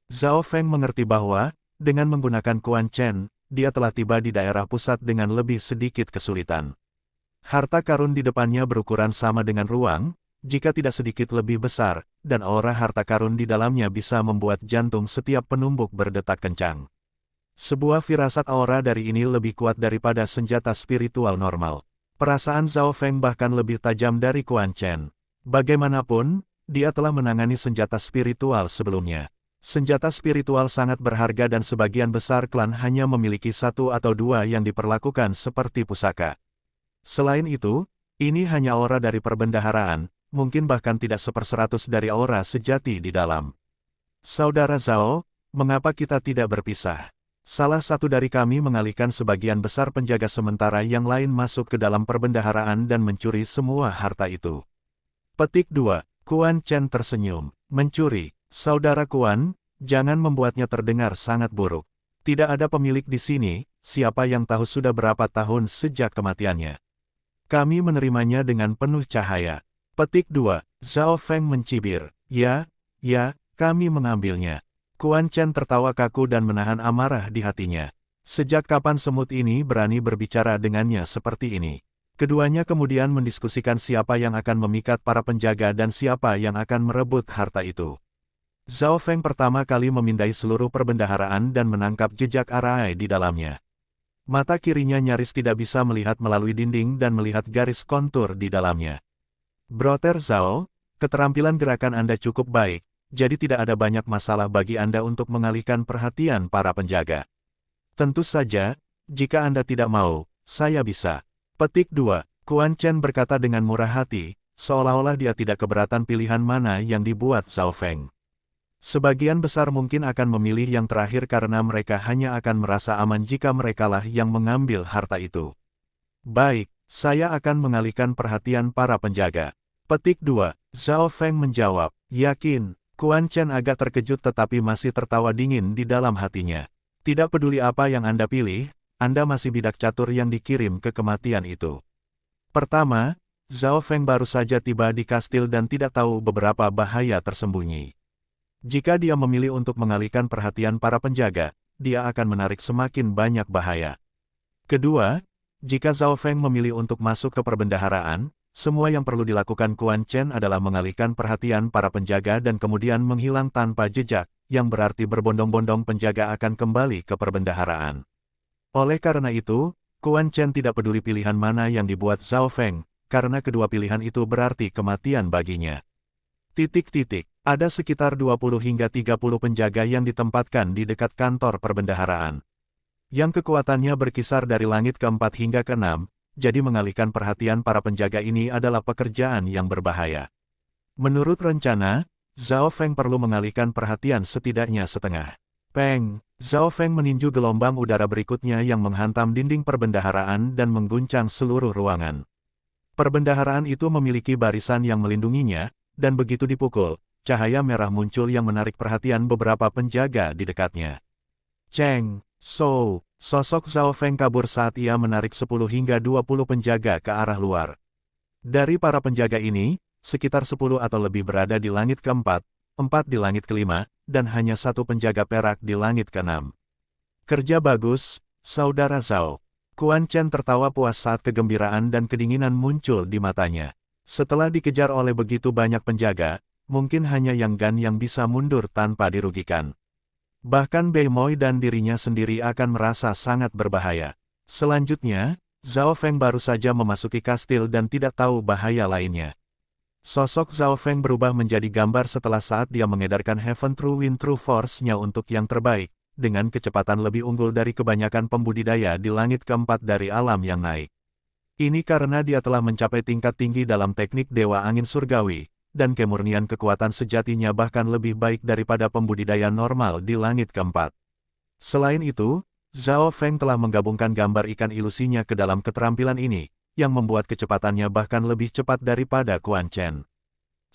Zhao Feng mengerti bahwa, dengan menggunakan Quan Chen, dia telah tiba di daerah pusat dengan lebih sedikit kesulitan. Harta karun di depannya berukuran sama dengan ruang, jika tidak sedikit lebih besar, dan aura harta karun di dalamnya bisa membuat jantung setiap penumbuk berdetak kencang. Sebuah firasat aura dari ini lebih kuat daripada senjata spiritual normal. Perasaan Zhao Feng bahkan lebih tajam dari Quan Chen. Bagaimanapun, dia telah menangani senjata spiritual sebelumnya. Senjata spiritual sangat berharga dan sebagian besar klan hanya memiliki satu atau dua yang diperlakukan seperti pusaka. Selain itu, ini hanya aura dari perbendaharaan, mungkin bahkan tidak 1/100 dari aura sejati di dalam. Saudara Zhao, mengapa kita tidak berpisah? Salah satu dari kami mengalihkan sebagian besar penjaga sementara yang lain masuk ke dalam perbendaharaan dan mencuri semua harta itu. Petik 2. Quan Chen tersenyum. Mencuri. Saudara Quan, jangan membuatnya terdengar sangat buruk. Tidak ada pemilik di sini, siapa yang tahu sudah berapa tahun sejak kematiannya. Kami menerimanya dengan penuh cahaya. Petik 2. Zhao Feng mencibir. Ya, kami mengambilnya. Quan Chen tertawa kaku dan menahan amarah di hatinya. Sejak kapan semut ini berani berbicara dengannya seperti ini? Keduanya kemudian mendiskusikan siapa yang akan memikat para penjaga dan siapa yang akan merebut harta itu. Zhao Feng pertama kali memindai seluruh perbendaharaan dan menangkap jejak arai di dalamnya. Mata kirinya nyaris tidak bisa melihat melalui dinding dan melihat garis kontur di dalamnya. Brother Zhao, keterampilan gerakan Anda cukup baik, jadi tidak ada banyak masalah bagi Anda untuk mengalihkan perhatian para penjaga. Tentu saja, jika Anda tidak mau, saya bisa. Petik 2. Quan Chen berkata dengan murah hati, seolah-olah dia tidak keberatan pilihan mana yang dibuat Zhao Feng. Sebagian besar mungkin akan memilih yang terakhir karena mereka hanya akan merasa aman jika merekalah yang mengambil harta itu. Baik, saya akan mengalihkan perhatian para penjaga. Petik 2. Zhao Feng menjawab, yakin. Quan Chen agak terkejut tetapi masih tertawa dingin di dalam hatinya. Tidak peduli apa yang Anda pilih, Anda masih bidak catur yang dikirim ke kematian itu. Pertama, Zhao Feng baru saja tiba di kastil dan tidak tahu beberapa bahaya tersembunyi. Jika dia memilih untuk mengalihkan perhatian para penjaga, dia akan menarik semakin banyak bahaya. Kedua, jika Zhao Feng memilih untuk masuk ke perbendaharaan, semua yang perlu dilakukan Quan Chen adalah mengalihkan perhatian para penjaga dan kemudian menghilang tanpa jejak, yang berarti berbondong-bondong penjaga akan kembali ke perbendaharaan. Oleh karena itu, Quan Chen tidak peduli pilihan mana yang dibuat Zhao Feng, karena kedua pilihan itu berarti kematian baginya. Ada sekitar 20 hingga 30 penjaga yang ditempatkan di dekat kantor perbendaharaan. Yang kekuatannya berkisar dari langit keempat hingga keenam, jadi mengalihkan perhatian para penjaga ini adalah pekerjaan yang berbahaya. Menurut rencana, Zhao Feng perlu mengalihkan perhatian setidaknya setengah. Peng, Zhao Feng meninju gelombang udara berikutnya yang menghantam dinding perbendaharaan dan mengguncang seluruh ruangan. Perbendaharaan itu memiliki barisan yang melindunginya, dan begitu dipukul, cahaya merah muncul yang menarik perhatian beberapa penjaga di dekatnya. Cheng Shou, sosok Zhao Feng kabur saat ia menarik 10 hingga 20 penjaga ke arah luar. Dari para penjaga ini, sekitar 10 atau lebih berada di langit keempat, 4 di langit kelima, dan hanya 1 penjaga perak di langit keenam. Kerja bagus, saudara Zhao. Quan Chen tertawa puas saat kegembiraan dan kedinginan muncul di matanya. Setelah dikejar oleh begitu banyak penjaga, mungkin hanya Yang Gan yang bisa mundur tanpa dirugikan. Bahkan Bei Moi dan dirinya sendiri akan merasa sangat berbahaya. Selanjutnya, Zhao Feng baru saja memasuki kastil dan tidak tahu bahaya lainnya. Sosok Zhao Feng berubah menjadi gambar setelah saat dia mengedarkan Heaven True Wind True Force-nya untuk yang terbaik, dengan kecepatan lebih unggul dari kebanyakan pembudidaya di langit keempat dari alam yang naik. Ini karena dia telah mencapai tingkat tinggi dalam teknik Dewa Angin Surgawi, dan kemurnian kekuatan sejatinya bahkan lebih baik daripada pembudidaya normal di langit keempat. Selain itu, Zhao Feng telah menggabungkan gambar ikan ilusinya ke dalam keterampilan ini, yang membuat kecepatannya bahkan lebih cepat daripada Quan Chen.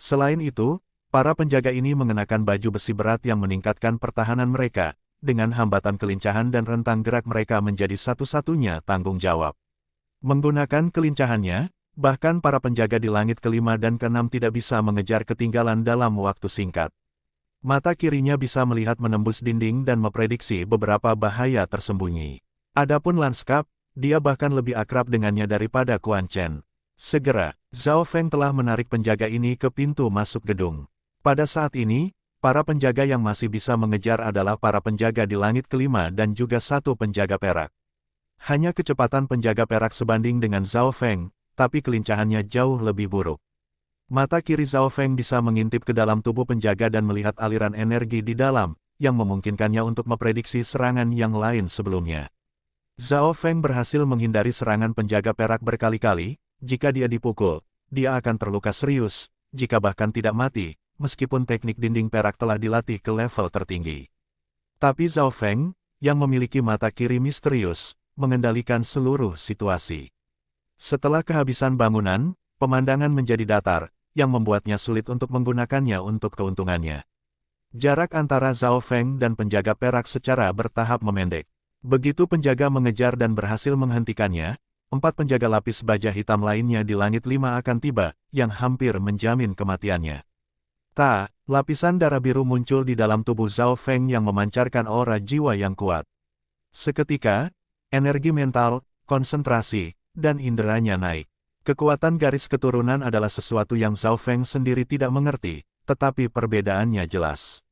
Selain itu, para penjaga ini mengenakan baju besi berat yang meningkatkan pertahanan mereka, dengan hambatan kelincahan dan rentang gerak mereka menjadi satu-satunya tanggung jawab. Menggunakan kelincahannya, bahkan para penjaga di langit kelima dan keenam tidak bisa mengejar ketinggalan dalam waktu singkat. Mata kirinya bisa melihat menembus dinding dan memprediksi beberapa bahaya tersembunyi. Adapun Lanskap, dia bahkan lebih akrab dengannya daripada Quan Chen. Segera, Zhao Feng telah menarik penjaga ini ke pintu masuk gedung. Pada saat ini, para penjaga yang masih bisa mengejar adalah para penjaga di langit kelima dan juga satu penjaga perak. Hanya kecepatan penjaga perak sebanding dengan Zhao Feng, tapi kelincahannya jauh lebih buruk. Mata kiri Zhao Feng bisa mengintip ke dalam tubuh penjaga dan melihat aliran energi di dalam, yang memungkinkannya untuk memprediksi serangan yang lain sebelumnya. Zhao Feng berhasil menghindari serangan penjaga perak berkali-kali. Jika dia dipukul, dia akan terluka serius, jika bahkan tidak mati, meskipun teknik dinding perak telah dilatih ke level tertinggi. Tapi Zhao Feng, yang memiliki mata kiri misterius, mengendalikan seluruh situasi. Setelah kehabisan bangunan, pemandangan menjadi datar, yang membuatnya sulit untuk menggunakannya untuk keuntungannya. Jarak antara Zhao Feng dan penjaga perak secara bertahap memendek. Begitu penjaga mengejar dan berhasil menghentikannya, 4 penjaga lapis baja hitam lainnya di langit 5 akan tiba, yang hampir menjamin kematiannya. Lapisan darah biru muncul di dalam tubuh Zhao Feng yang memancarkan aura jiwa yang kuat. Seketika, energi mental, konsentrasi, dan inderanya naik. Kekuatan garis keturunan adalah sesuatu yang Zhao Feng sendiri tidak mengerti, tetapi perbedaannya jelas.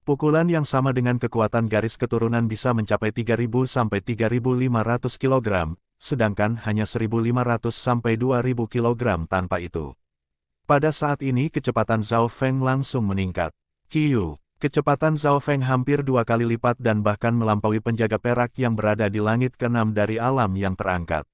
Pukulan yang sama dengan kekuatan garis keturunan bisa mencapai 3.000 sampai 3.500 kg, sedangkan hanya 1.500 sampai 2.000 kg tanpa itu. Pada saat ini kecepatan Zhao Feng langsung meningkat. Kecepatan Zhao Feng hampir 2 kali lipat dan bahkan melampaui penjaga perak yang berada di langit ke-6 dari alam yang terangkat.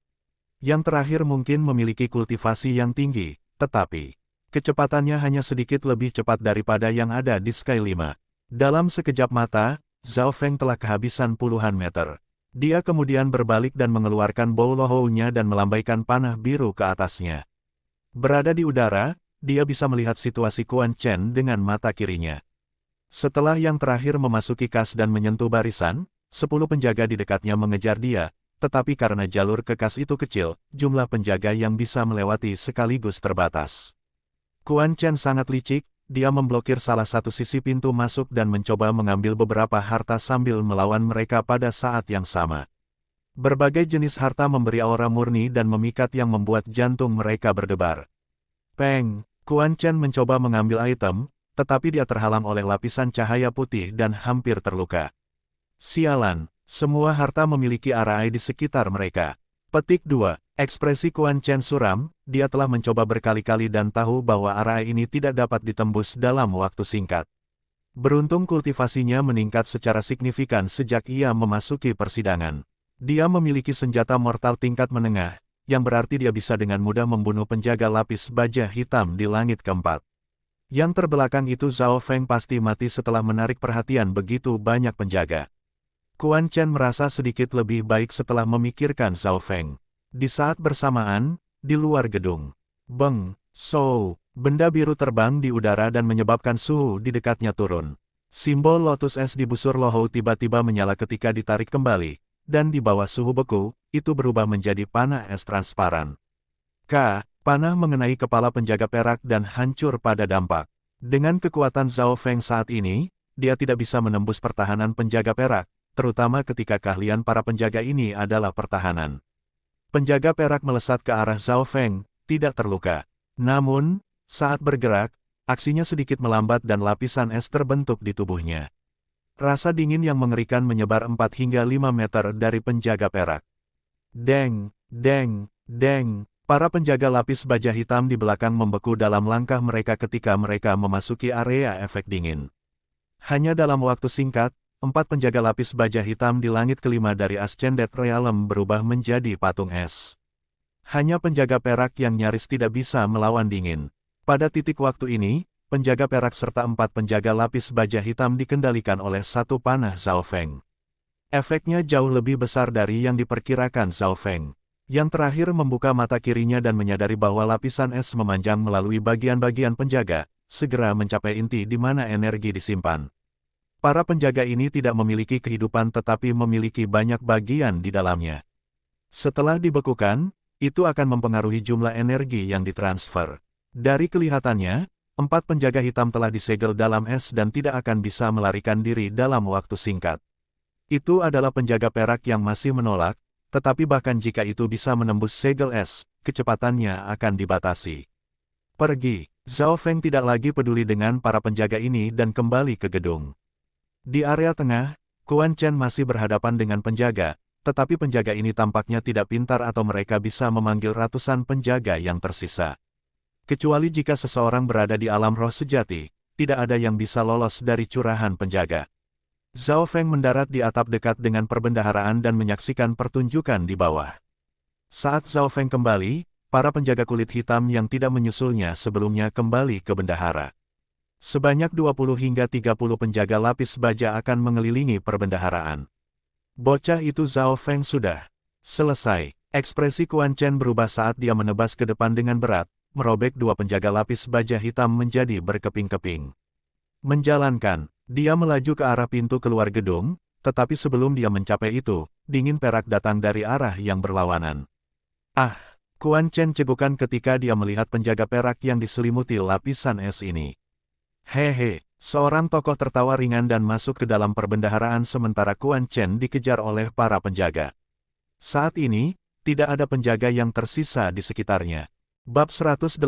Yang terakhir mungkin memiliki kultivasi yang tinggi, tetapi kecepatannya hanya sedikit lebih cepat daripada yang ada di Sky 5. Dalam sekejap mata, Zhao Feng telah kehabisan puluhan meter. Dia kemudian berbalik dan mengeluarkan bow lohou-nya dan melambaikan panah biru ke atasnya. Berada di udara, dia bisa melihat situasi Quan Chen dengan mata kirinya. Setelah yang terakhir memasuki kas dan menyentuh barisan, 10 penjaga di dekatnya mengejar dia, tetapi karena jalur ke kas itu kecil, jumlah penjaga yang bisa melewati sekaligus terbatas. Quan Chen sangat licik, dia memblokir salah satu sisi pintu masuk dan mencoba mengambil beberapa harta sambil melawan mereka pada saat yang sama. Berbagai jenis harta memberi aura murni dan memikat yang membuat jantung mereka berdebar. Peng! Quan Chen mencoba mengambil item, tetapi dia terhalang oleh lapisan cahaya putih dan hampir terluka. Sialan! Semua harta memiliki arai di sekitar mereka. Petik 2. Ekspresi Quan Chen suram, dia telah mencoba berkali-kali dan tahu bahwa arai ini tidak dapat ditembus dalam waktu singkat. Beruntung kultivasinya meningkat secara signifikan sejak ia memasuki persidangan. Dia memiliki senjata mortal tingkat menengah, yang berarti dia bisa dengan mudah membunuh penjaga lapis baja hitam di langit keempat. Yang terbelakang itu Zhao Feng pasti mati setelah menarik perhatian begitu banyak penjaga. Quan Chen merasa sedikit lebih baik setelah memikirkan Zhao Feng. Di saat bersamaan, di luar gedung. Beng! Shou! Benda biru terbang di udara dan menyebabkan suhu di dekatnya turun. Simbol lotus es di busur lohou tiba-tiba menyala ketika ditarik kembali, dan di bawah suhu beku, itu berubah menjadi panah es transparan. Panah mengenai kepala penjaga perak dan hancur pada dampak. Dengan kekuatan Zhao Feng saat ini, dia tidak bisa menembus pertahanan penjaga perak, terutama ketika keahlian para penjaga ini adalah pertahanan. Penjaga perak melesat ke arah Zhao Feng, tidak terluka. Namun, saat bergerak, aksinya sedikit melambat dan lapisan es terbentuk di tubuhnya. Rasa dingin yang mengerikan menyebar 4 hingga 5 meter dari penjaga perak. Deng, deng, deng. Para penjaga lapis baja hitam di belakang membeku dalam langkah mereka ketika mereka memasuki area efek dingin. Hanya dalam waktu singkat, 4 penjaga lapis baja hitam di langit kelima dari Ascended Realm berubah menjadi patung es. Hanya penjaga perak yang nyaris tidak bisa melawan dingin. Pada titik waktu ini, penjaga perak serta 4 penjaga lapis baja hitam dikendalikan oleh satu panah Zhao Feng. Efeknya jauh lebih besar dari yang diperkirakan Zhao Feng. Yang terakhir membuka mata kirinya dan menyadari bahwa lapisan es memanjang melalui bagian-bagian penjaga, segera mencapai inti di mana energi disimpan. Para penjaga ini tidak memiliki kehidupan tetapi memiliki banyak bagian di dalamnya. Setelah dibekukan, itu akan mempengaruhi jumlah energi yang ditransfer. Dari kelihatannya, 4 penjaga hitam telah disegel dalam es dan tidak akan bisa melarikan diri dalam waktu singkat. Itu adalah penjaga perak yang masih menolak, tetapi bahkan jika itu bisa menembus segel es, kecepatannya akan dibatasi. Pergi, Zhao Feng tidak lagi peduli dengan para penjaga ini dan kembali ke gedung. Di area tengah, Quan Chen masih berhadapan dengan penjaga, tetapi penjaga ini tampaknya tidak pintar atau mereka bisa memanggil ratusan penjaga yang tersisa. Kecuali jika seseorang berada di alam roh sejati, tidak ada yang bisa lolos dari curahan penjaga. Zhao Feng mendarat di atap dekat dengan perbendaharaan dan menyaksikan pertunjukan di bawah. Saat Zhao Feng kembali, para penjaga kulit hitam yang tidak menyusulnya sebelumnya kembali ke bendahara. Sebanyak 20 hingga 30 penjaga lapis baja akan mengelilingi perbendaharaan. Bocah itu Zhao Feng sudah selesai. Ekspresi Quan Chen berubah saat dia menebas ke depan dengan berat, merobek 2 penjaga lapis baja hitam menjadi berkeping-keping. Menjalankan. Dia melaju ke arah pintu keluar gedung, tetapi sebelum dia mencapai itu, dingin perak datang dari arah yang berlawanan. Ah! Quan Chen cegukan ketika dia melihat penjaga perak yang diselimuti lapisan es ini. Hehe, seorang tokoh tertawa ringan dan masuk ke dalam perbendaharaan sementara Quan Chen dikejar oleh para penjaga. Saat ini, tidak ada penjaga yang tersisa di sekitarnya. Bab 180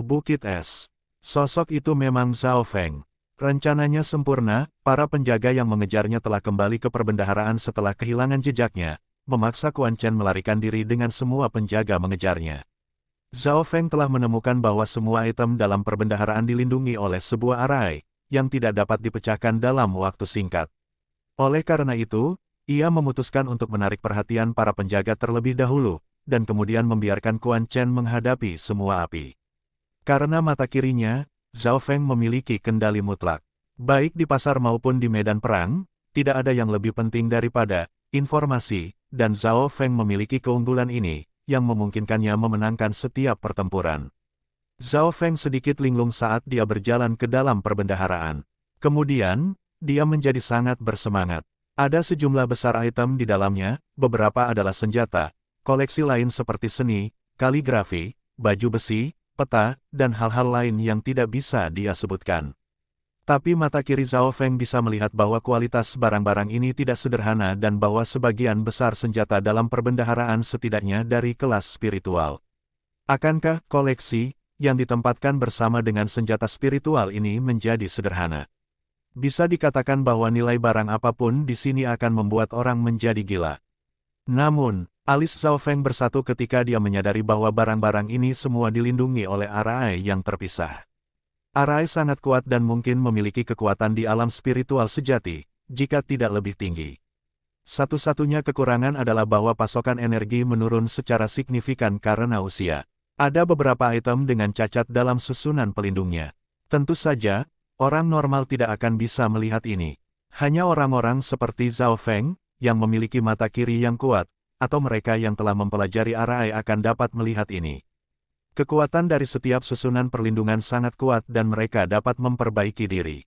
Bukit Es. Sosok itu memang Zhao Feng. Rencananya sempurna, para penjaga yang mengejarnya telah kembali ke perbendaharaan setelah kehilangan jejaknya, memaksa Quan Chen melarikan diri dengan semua penjaga mengejarnya. Zhao Feng telah menemukan bahwa semua item dalam perbendaharaan dilindungi oleh sebuah arai, yang tidak dapat dipecahkan dalam waktu singkat. Oleh karena itu, ia memutuskan untuk menarik perhatian para penjaga terlebih dahulu, dan kemudian membiarkan Quan Chen menghadapi semua api. Karena mata kirinya, Zhao Feng memiliki kendali mutlak. Baik di pasar maupun di medan perang, tidak ada yang lebih penting daripada informasi, dan Zhao Feng memiliki keunggulan ini, yang memungkinkannya memenangkan setiap pertempuran. Zhao Feng sedikit linglung saat dia berjalan ke dalam perbendaharaan. Kemudian, dia menjadi sangat bersemangat. Ada sejumlah besar item di dalamnya, beberapa adalah senjata, koleksi lain seperti seni, kaligrafi, baju besi, peta, dan hal-hal lain yang tidak bisa dia sebutkan. Tapi mata kiri Zhao Feng bisa melihat bahwa kualitas barang-barang ini tidak sederhana dan bahwa sebagian besar senjata dalam perbendaharaan setidaknya dari kelas spiritual. Akankah koleksi yang ditempatkan bersama dengan senjata spiritual ini menjadi sederhana? Bisa dikatakan bahwa nilai barang apapun di sini akan membuat orang menjadi gila. Namun, alis Zhao Feng bersatu ketika dia menyadari bahwa barang-barang ini semua dilindungi oleh arai yang terpisah. Arai sangat kuat dan mungkin memiliki kekuatan di alam spiritual sejati, jika tidak lebih tinggi. Satu-satunya kekurangan adalah bahwa pasokan energi menurun secara signifikan karena usia. Ada beberapa item dengan cacat dalam susunan pelindungnya. Tentu saja, orang normal tidak akan bisa melihat ini. Hanya orang-orang seperti Zhao Feng, yang memiliki mata kiri yang kuat, atau mereka yang telah mempelajari arai akan dapat melihat ini. Kekuatan dari setiap susunan perlindungan sangat kuat dan mereka dapat memperbaiki diri.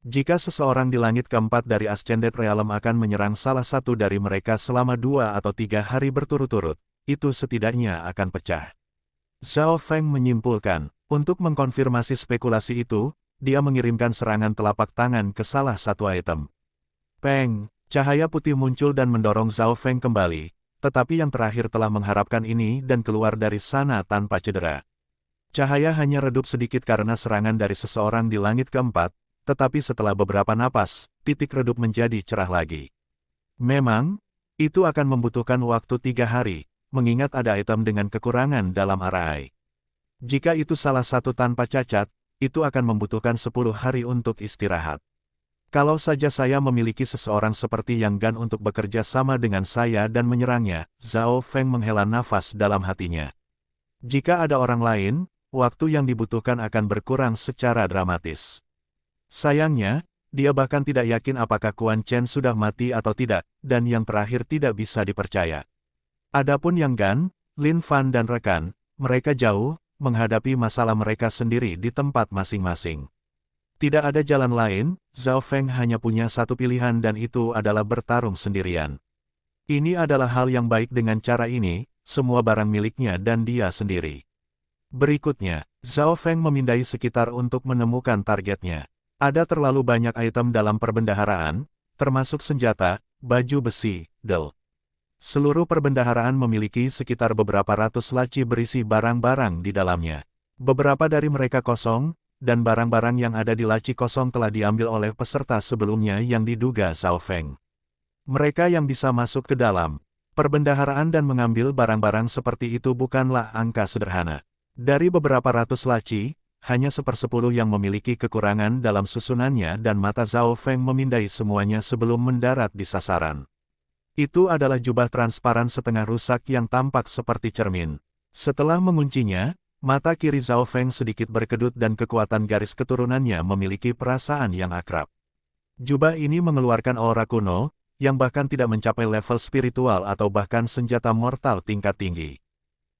Jika seseorang di langit keempat dari Ascended Realm akan menyerang salah satu dari mereka selama 2 atau 3 hari berturut-turut, itu setidaknya akan pecah. Zhao Feng menyimpulkan, untuk mengkonfirmasi spekulasi itu, dia mengirimkan serangan telapak tangan ke salah satu item. Peng! Cahaya putih muncul dan mendorong Zhao Feng kembali, tetapi yang terakhir telah mengharapkan ini dan keluar dari sana tanpa cedera. Cahaya hanya redup sedikit karena serangan dari seseorang di langit keempat, tetapi setelah beberapa napas, titik redup menjadi cerah lagi. Memang, itu akan membutuhkan waktu 3 hari, mengingat ada item dengan kekurangan dalam arai. Jika itu salah satu tanpa cacat, itu akan membutuhkan 10 hari untuk istirahat. Kalau saja saya memiliki seseorang seperti Yang Gan untuk bekerja sama dengan saya dan menyerangnya, Zhao Feng menghela nafas dalam hatinya. Jika ada orang lain, waktu yang dibutuhkan akan berkurang secara dramatis. Sayangnya, dia bahkan tidak yakin apakah Quan Chen sudah mati atau tidak, dan yang terakhir tidak bisa dipercaya. Adapun Yang Gan, Lin Fan dan rekan, mereka jauh, menghadapi masalah mereka sendiri di tempat masing-masing. Tidak ada jalan lain, Zhao Feng hanya punya satu pilihan dan itu adalah bertarung sendirian. Ini adalah hal yang baik dengan cara ini, semua barang miliknya dan dia sendiri. Berikutnya, Zhao Feng memindai sekitar untuk menemukan targetnya. Ada terlalu banyak item dalam perbendaharaan, termasuk senjata, baju besi, del. Seluruh perbendaharaan memiliki sekitar beberapa ratus laci berisi barang-barang di dalamnya. Beberapa dari mereka kosong, dan barang-barang yang ada di laci kosong telah diambil oleh peserta sebelumnya yang diduga Zhao Feng. Mereka yang bisa masuk ke dalam perbendaharaan dan mengambil barang-barang seperti itu bukanlah angka sederhana. Dari beberapa ratus laci, hanya 1/10 yang memiliki kekurangan dalam susunannya dan mata Zhao Feng memindai semuanya sebelum mendarat di sasaran. Itu adalah jubah transparan setengah rusak yang tampak seperti cermin. Setelah menguncinya, mata kiri Zhao Feng sedikit berkedut dan kekuatan garis keturunannya memiliki perasaan yang akrab. Jubah ini mengeluarkan aura kuno, yang bahkan tidak mencapai level spiritual atau bahkan senjata mortal tingkat tinggi.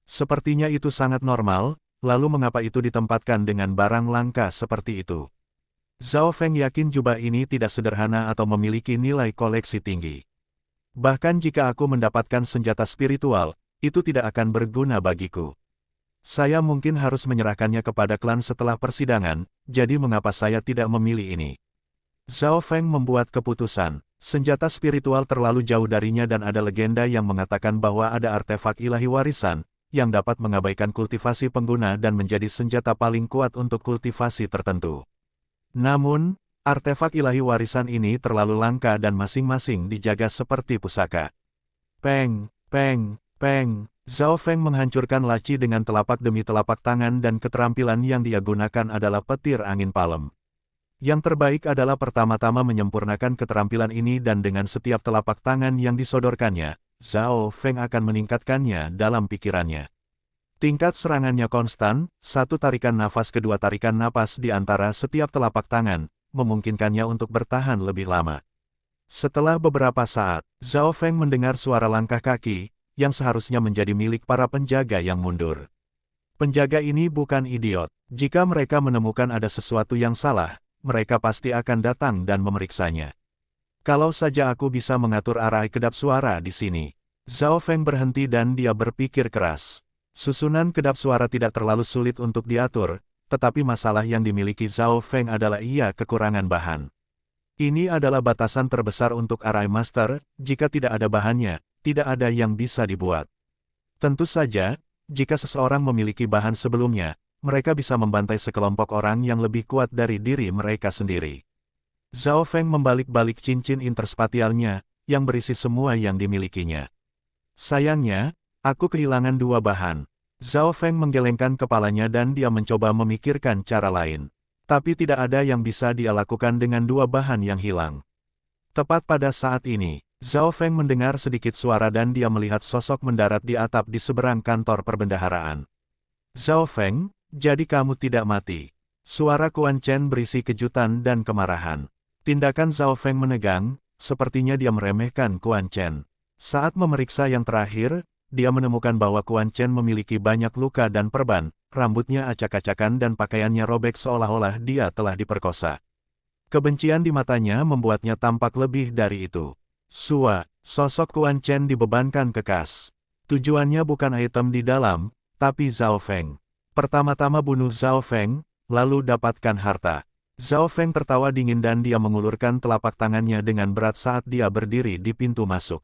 Sepertinya itu sangat normal, lalu mengapa itu ditempatkan dengan barang langka seperti itu? Zhao Feng yakin jubah ini tidak sederhana atau memiliki nilai koleksi tinggi. Bahkan jika aku mendapatkan senjata spiritual, itu tidak akan berguna bagiku. Saya mungkin harus menyerahkannya kepada klan setelah persidangan, jadi mengapa saya tidak memilih ini? Zhao Feng membuat keputusan, senjata spiritual terlalu jauh darinya dan ada legenda yang mengatakan bahwa ada artefak ilahi warisan, yang dapat mengabaikan kultivasi pengguna dan menjadi senjata paling kuat untuk kultivasi tertentu. Namun, artefak ilahi warisan ini terlalu langka dan masing-masing dijaga seperti pusaka. Peng, peng, peng. Zhao Feng menghancurkan laci dengan telapak demi telapak tangan dan keterampilan yang dia gunakan adalah petir angin palem. Yang terbaik adalah pertama-tama menyempurnakan keterampilan ini dan dengan setiap telapak tangan yang disodorkannya, Zhao Feng akan meningkatkannya dalam pikirannya. Tingkat serangannya konstan, satu tarikan nafas kedua tarikan napas di antara setiap telapak tangan, memungkinkannya untuk bertahan lebih lama. Setelah beberapa saat, Zhao Feng mendengar suara langkah kaki, yang seharusnya menjadi milik para penjaga yang mundur. Penjaga ini bukan idiot. Jika mereka menemukan ada sesuatu yang salah, mereka pasti akan datang dan memeriksanya. Kalau saja aku bisa mengatur arah kedap suara di sini. Zhao Feng berhenti dan dia berpikir keras. Susunan kedap suara tidak terlalu sulit untuk diatur, tetapi masalah yang dimiliki Zhao Feng adalah ia kekurangan bahan. Ini adalah batasan terbesar untuk Arai Master, jika tidak ada bahannya, tidak ada yang bisa dibuat. Tentu saja, jika seseorang memiliki bahan sebelumnya, mereka bisa membantai sekelompok orang yang lebih kuat dari diri mereka sendiri. Zhao Feng membalik-balik cincin interspatialnya, yang berisi semua yang dimilikinya. Sayangnya, aku kehilangan dua bahan. Zhao Feng menggelengkan kepalanya dan dia mencoba memikirkan cara lain. Tapi tidak ada yang bisa dia lakukan dengan dua bahan yang hilang. Tepat pada saat ini, Zhao Feng mendengar sedikit suara dan dia melihat sosok mendarat di atap di seberang kantor perbendaharaan. Zhao Feng, jadi kamu tidak mati. Suara Quan Chen berisi kejutan dan kemarahan. Tindakan Zhao Feng menegang, sepertinya dia meremehkan Quan Chen. Saat memeriksa yang terakhir, dia menemukan bahwa Quan Chen memiliki banyak luka dan perban, rambutnya acak-acakan dan pakaiannya robek seolah-olah dia telah diperkosa. Kebencian di matanya membuatnya tampak lebih dari itu. Sosok Quan Chen dibebankan ke kas. Tujuannya bukan item di dalam, tapi Zhao Feng. Pertama-tama bunuh Zhao Feng, lalu dapatkan harta. Zhao Feng tertawa dingin dan dia mengulurkan telapak tangannya dengan berat saat dia berdiri di pintu masuk.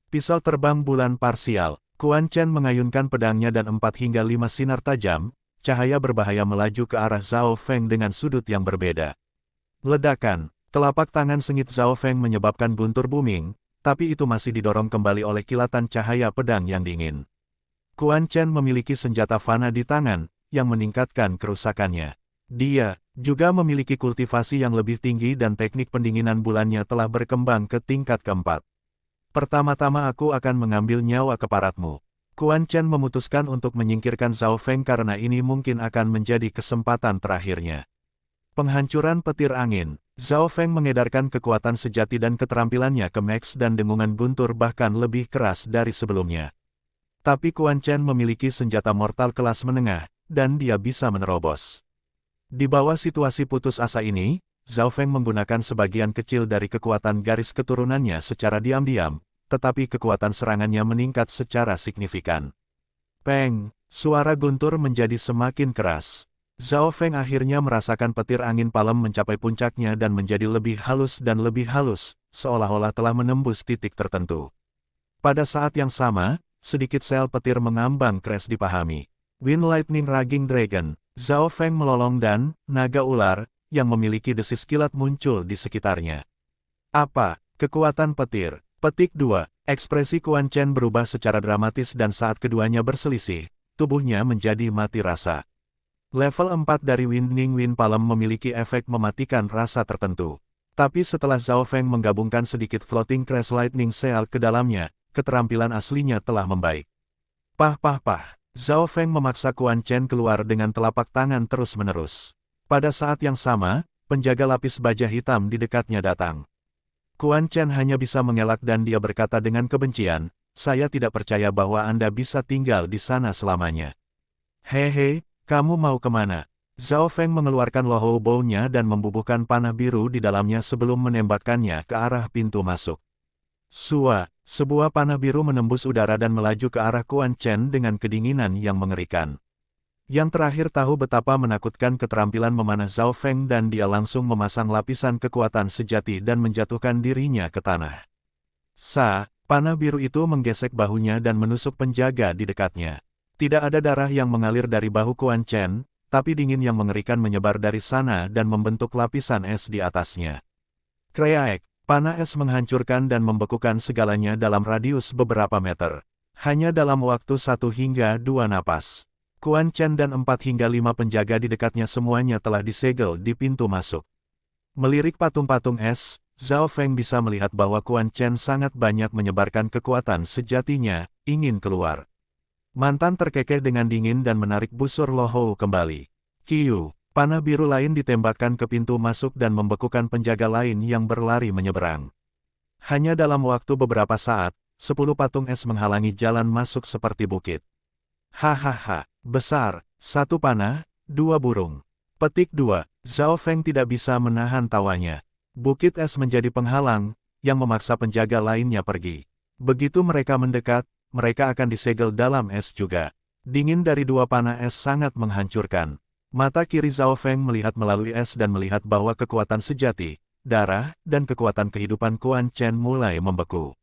Pisau terbang bulan parsial, Quan Chen mengayunkan pedangnya dan 4 hingga 5 sinar tajam, cahaya berbahaya melaju ke arah Zhao Feng dengan sudut yang berbeda. Ledakan, telapak tangan sengit Zhao Feng menyebabkan guntur booming, tapi itu masih didorong kembali oleh kilatan cahaya pedang yang dingin. Quan Chen memiliki senjata fana di tangan, yang meningkatkan kerusakannya. Dia juga memiliki kultivasi yang lebih tinggi dan teknik pendinginan bulannya telah berkembang ke tingkat keempat. Pertama-tama aku akan mengambil nyawa keparatmu. Quan Chen memutuskan untuk menyingkirkan Zhao Feng karena ini mungkin akan menjadi kesempatan terakhirnya. Penghancuran petir angin, Zhao Feng mengedarkan kekuatan sejati dan keterampilannya ke max dan dengungan guntur bahkan lebih keras dari sebelumnya. Tapi Quan Chen memiliki senjata mortal kelas menengah, dan dia bisa menerobos. Di bawah situasi putus asa ini, Zhao Feng menggunakan sebagian kecil dari kekuatan garis keturunannya secara diam-diam, tetapi kekuatan serangannya meningkat secara signifikan. Peng, suara guntur menjadi semakin keras. Zhao Feng akhirnya merasakan petir angin palem mencapai puncaknya dan menjadi lebih halus dan lebih halus, seolah-olah telah menembus titik tertentu. Pada saat yang sama, sedikit sel petir mengambang keras dipahami. Wind Lightning Raging Dragon, Zhao Feng melolong dan, naga ular, yang memiliki desis kilat muncul di sekitarnya. Apa? Kekuatan petir. Petik 2. Ekspresi Quan Chen berubah secara dramatis dan saat keduanya berselisih, tubuhnya menjadi mati rasa. Level 4 dari Winding Wind Palem memiliki efek mematikan rasa tertentu. Tapi setelah Zhao Feng menggabungkan sedikit Floating Crash Lightning Seal ke dalamnya, keterampilan aslinya telah membaik. Pah pah pah. Zhao Feng memaksa Quan Chen keluar dengan telapak tangan terus-menerus. Pada saat yang sama, penjaga lapis baja hitam di dekatnya datang. Quan Chen hanya bisa mengelak dan dia berkata dengan kebencian, "Saya tidak percaya bahwa Anda bisa tinggal di sana selamanya." "Hehe, kamu mau kemana?" Zhao Feng mengeluarkan Lohou Bow-nya dan membubuhkan panah biru di dalamnya sebelum menembakkannya ke arah pintu masuk. Sua, sebuah panah biru menembus udara dan melaju ke arah Quan Chen dengan kedinginan yang mengerikan. Yang terakhir tahu betapa menakutkan keterampilan memanah Zhao Feng dan dia langsung memasang lapisan kekuatan sejati dan menjatuhkan dirinya ke tanah. Panah biru itu menggesek bahunya dan menusuk penjaga di dekatnya. Tidak ada darah yang mengalir dari bahu Quan Chen, tapi dingin yang mengerikan menyebar dari sana dan membentuk lapisan es di atasnya. Kreaek, panah es menghancurkan dan membekukan segalanya dalam radius beberapa meter. Hanya dalam waktu 1 hingga 2 napas. Quan Chen dan 4 hingga 5 penjaga di dekatnya semuanya telah disegel di pintu masuk. Melirik patung-patung es, Zhao Feng bisa melihat bahwa Quan Chen sangat banyak menyebarkan kekuatan sejatinya, ingin keluar. Mantan terkekeh dengan dingin dan menarik busur Lohou kembali. Kiu, panah biru lain ditembakkan ke pintu masuk dan membekukan penjaga lain yang berlari menyeberang. Hanya dalam waktu beberapa saat, 10 patung es menghalangi jalan masuk seperti bukit. Hahaha, besar, 1 panah, 2 burung. Petik 2, Zhao Feng tidak bisa menahan tawanya. Bukit es menjadi penghalang, yang memaksa penjaga lainnya pergi. Begitu mereka mendekat, mereka akan disegel dalam es juga. Dingin dari 2 panah es sangat menghancurkan. Mata kiri Zhao Feng melihat melalui es dan melihat bahwa kekuatan sejati, darah, dan kekuatan kehidupan Quan Chen mulai membeku.